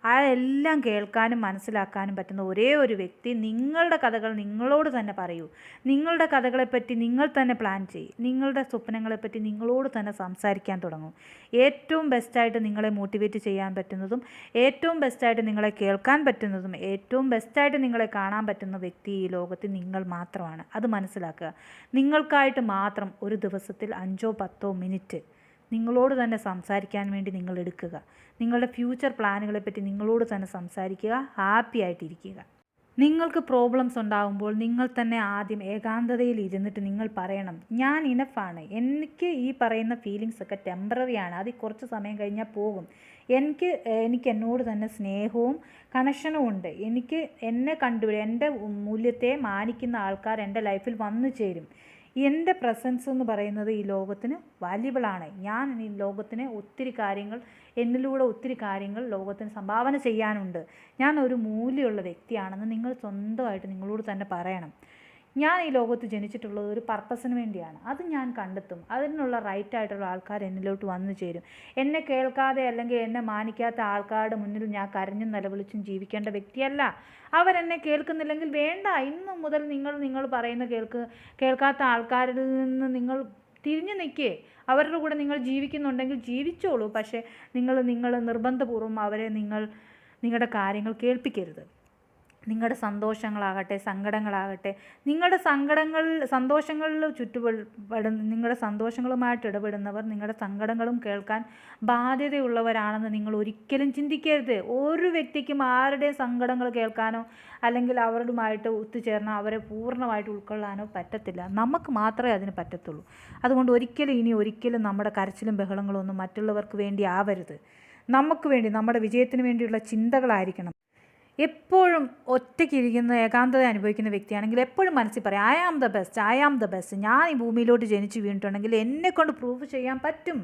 അതെല്ലാം കേൾക്കാനും മനസ്സിലാക്കാനും പറ്റുന്ന ഒരേ ഒരു വ്യക്തി നിങ്ങളുടെ കഥകൾ നിങ്ങളോട് തന്നെ പറയൂ. നിങ്ങളുടെ കഥകളെപ്പറ്റി നിങ്ങൾ തന്നെ പ്ലാൻ ചെയ്യും. നിങ്ങളുടെ സ്വപ്നങ്ങളെപ്പറ്റി നിങ്ങളോട് തന്നെ സംസാരിക്കാൻ തുടങ്ങും. ഏറ്റവും ബെസ്റ്റായിട്ട് നിങ്ങളെ മോട്ടിവേറ്റ് ചെയ്യാൻ പറ്റുന്നതും, ഏറ്റവും ബെസ്റ്റായിട്ട് നിങ്ങളെ കേൾക്കാൻ പറ്റുന്നതും, ഏറ്റവും ബെസ്റ്റായിട്ട് നിങ്ങളെ കാണാൻ പറ്റുന്ന വ്യക്തി ഈ ലോകത്തിൽ നിങ്ങൾ മാത്രമാണ്. അത് മനസ്സിലാക്കുക. നിങ്ങൾക്കായിട്ട് മാത്രം ഒരു ദിവസത്തിൽ 5-10 മിനിറ്റ് നിങ്ങളോട് തന്നെ സംസാരിക്കാൻ വേണ്ടി നിങ്ങൾ എടുക്കുക. നിങ്ങളുടെ ഫ്യൂച്ചർ പ്ലാനുകളെപ്പറ്റി നിങ്ങളോട് തന്നെ സംസാരിക്കുക. ഹാപ്പി ആയിട്ടിരിക്കുക. നിങ്ങൾക്ക് പ്രോബ്ലംസ് ഉണ്ടാകുമ്പോൾ നിങ്ങൾ തന്നെ ആദ്യം ഏകാന്തതയിൽ ഇരുന്നിട്ട് നിങ്ങൾ പറയണം, ഞാൻ ഇനഫാണ്, എനിക്ക് ഈ പറയുന്ന ഫീലിങ്സ് ഒക്കെ ടെമ്പററിയാണ്, അത് കുറച്ച് സമയം കഴിഞ്ഞാൽ പോകും, എനിക്ക് എന്നോട് തന്നെ സ്നേഹവും കണക്ഷനും ഉണ്ട്, എന്നെ എൻ്റെ മൂല്യത്തെ മാനിക്കുന്ന ആൾക്കാർ എൻ്റെ ലൈഫിൽ വന്നു ചേരും, എൻ്റെ പ്രസൻസ് എന്ന് പറയുന്നത് ഈ ലോകത്തിന് വാല്യുബിളാണ്, ഞാൻ ഈ ലോകത്തിന് എന്നിലൂടെ ഒത്തിരി കാര്യങ്ങൾ ലോകത്തിന് സംഭാവന ചെയ്യാനുണ്ട്, ഞാൻ ഒരു മൂല്യമുള്ള വ്യക്തിയാണെന്ന് നിങ്ങൾ സ്വന്തമായിട്ട് നിങ്ങളോട് തന്നെ പറയണം. ഞാൻ ഈ ലോകത്ത് ജനിച്ചിട്ടുള്ളത് ഒരു പർപ്പസിന് വേണ്ടിയാണ്, അത് ഞാൻ കണ്ടെത്തും, അതിനുള്ള റൈറ്റായിട്ടുള്ള ആൾക്കാർ എന്നിലോട്ട് വന്നു ചേരും. എന്നെ കേൾക്കാതെ അല്ലെങ്കിൽ എന്നെ മാനിക്കാത്ത ആൾക്കാരുടെ മുന്നിൽ ഞാൻ കരഞ്ഞും നിലവിളിച്ചും ജീവിക്കേണ്ട വ്യക്തിയല്ല. അവരെന്നെ കേൾക്കുന്നില്ലെങ്കിൽ വേണ്ട, ഇന്നു മുതൽ നിങ്ങൾ പറയുന്ന കേൾക്കാത്ത ആൾക്കാരിൽ നിന്ന് നിങ്ങൾ തിരിഞ്ഞു നിൽക്കേ. അവരുടെ കൂടെ നിങ്ങൾ ജീവിക്കുന്നുണ്ടെങ്കിൽ ജീവിച്ചോളൂ, പക്ഷേ നിങ്ങൾ നിർബന്ധപൂർവ്വം അവരെ നിങ്ങളുടെ കാര്യങ്ങൾ കേൾപ്പിക്കരുത്. നിങ്ങളുടെ സന്തോഷങ്ങളാകട്ടെ സങ്കടങ്ങളാകട്ടെ, നിങ്ങളുടെ സന്തോഷങ്ങളിൽ നിങ്ങളുടെ സന്തോഷങ്ങളുമായിട്ട് ഇടപെടുന്നവർ നിങ്ങളുടെ സങ്കടങ്ങളും കേൾക്കാൻ ബാധ്യതയുള്ളവരാണെന്ന് നിങ്ങൾ ഒരിക്കലും ചിന്തിക്കരുത്. ഒരു വ്യക്തിക്കും ആരുടെയും സങ്കടങ്ങൾ കേൾക്കാനോ അല്ലെങ്കിൽ അവരുമായിട്ട് ഒത്തുചേർന്ന് അവരെ പൂർണ്ണമായിട്ട് ഉൾക്കൊള്ളാനോ പറ്റത്തില്ല. നമുക്ക് മാത്രമേ അതിന് പറ്റത്തുള്ളൂ. അതുകൊണ്ട് ഒരിക്കലും നമ്മുടെ കരച്ചിലും ബഹളങ്ങളും ഒന്നും മറ്റുള്ളവർക്ക് വേണ്ടി ആവരുത്. നമുക്ക് വേണ്ടി, നമ്മുടെ വിജയത്തിന് വേണ്ടിയുള്ള ചിന്തകളായിരിക്കണം. എപ്പോഴും ഒറ്റയ്ക്കിരിക്കുന്ന ഏകാന്തത അനുഭവിക്കുന്ന വ്യക്തിയാണെങ്കിൽ എപ്പോഴും മനസ്സിൽ പറയും, ഐ ആം ദ ബെസ്റ്റ്, ഞാൻ ഈ ഭൂമിയിലോട്ട് ജനിച്ച് വീണിട്ടുണ്ടെങ്കിൽ എന്നെക്കൊണ്ട് പ്രൂവ് ചെയ്യാൻ പറ്റും,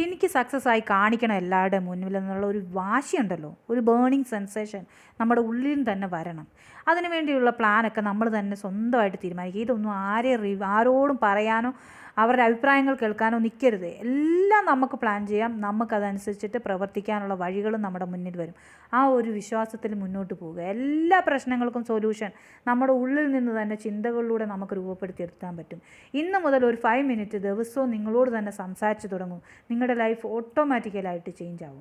എനിക്ക് സക്സസ് ആയി കാണിക്കണം എല്ലാവരുടെ മുന്നിൽ എന്നുള്ള ഒരു വാശിയുണ്ടല്ലോ, ഒരു ബേണിംഗ് സെൻസേഷൻ നമ്മുടെ ഉള്ളിൽ തന്നെ വരണം. അതിനുവേണ്ടിയുള്ള പ്ലാനൊക്കെ നമ്മൾ തന്നെ സ്വന്തമായിട്ട് തീരുമാനിക്കുക. ഇതൊന്നും ആരോടും പറയാനോ അവരുടെ അഭിപ്രായങ്ങൾ കേൾക്കാനോ നിൽക്കരുത്. എല്ലാം നമുക്ക് പ്ലാൻ ചെയ്യാം. നമുക്കതനുസരിച്ചിട്ട് പ്രവർത്തിക്കാനുള്ള വഴികളും നമ്മുടെ മുന്നിൽ വരും. ആ ഒരു വിശ്വാസത്തിൽ മുന്നോട്ട് പോവുക. എല്ലാ പ്രശ്നങ്ങൾക്കും സൊല്യൂഷൻ നമ്മുടെ ഉള്ളിൽ നിന്ന് തന്നെ ചിന്തകളിലൂടെ നമുക്ക് രൂപപ്പെടുത്തിയെടുക്കാൻ പറ്റും. ഇന്ന് മുതൽ ഒരു 5 മിനിറ്റ് ദിവസവും നിങ്ങളോട് തന്നെ സംസാരിച്ച് തുടങ്ങും. നിങ്ങളുടെ ലൈഫ് ഓട്ടോമാറ്റിക്കലായിട്ട് ചേഞ്ച് ആവും.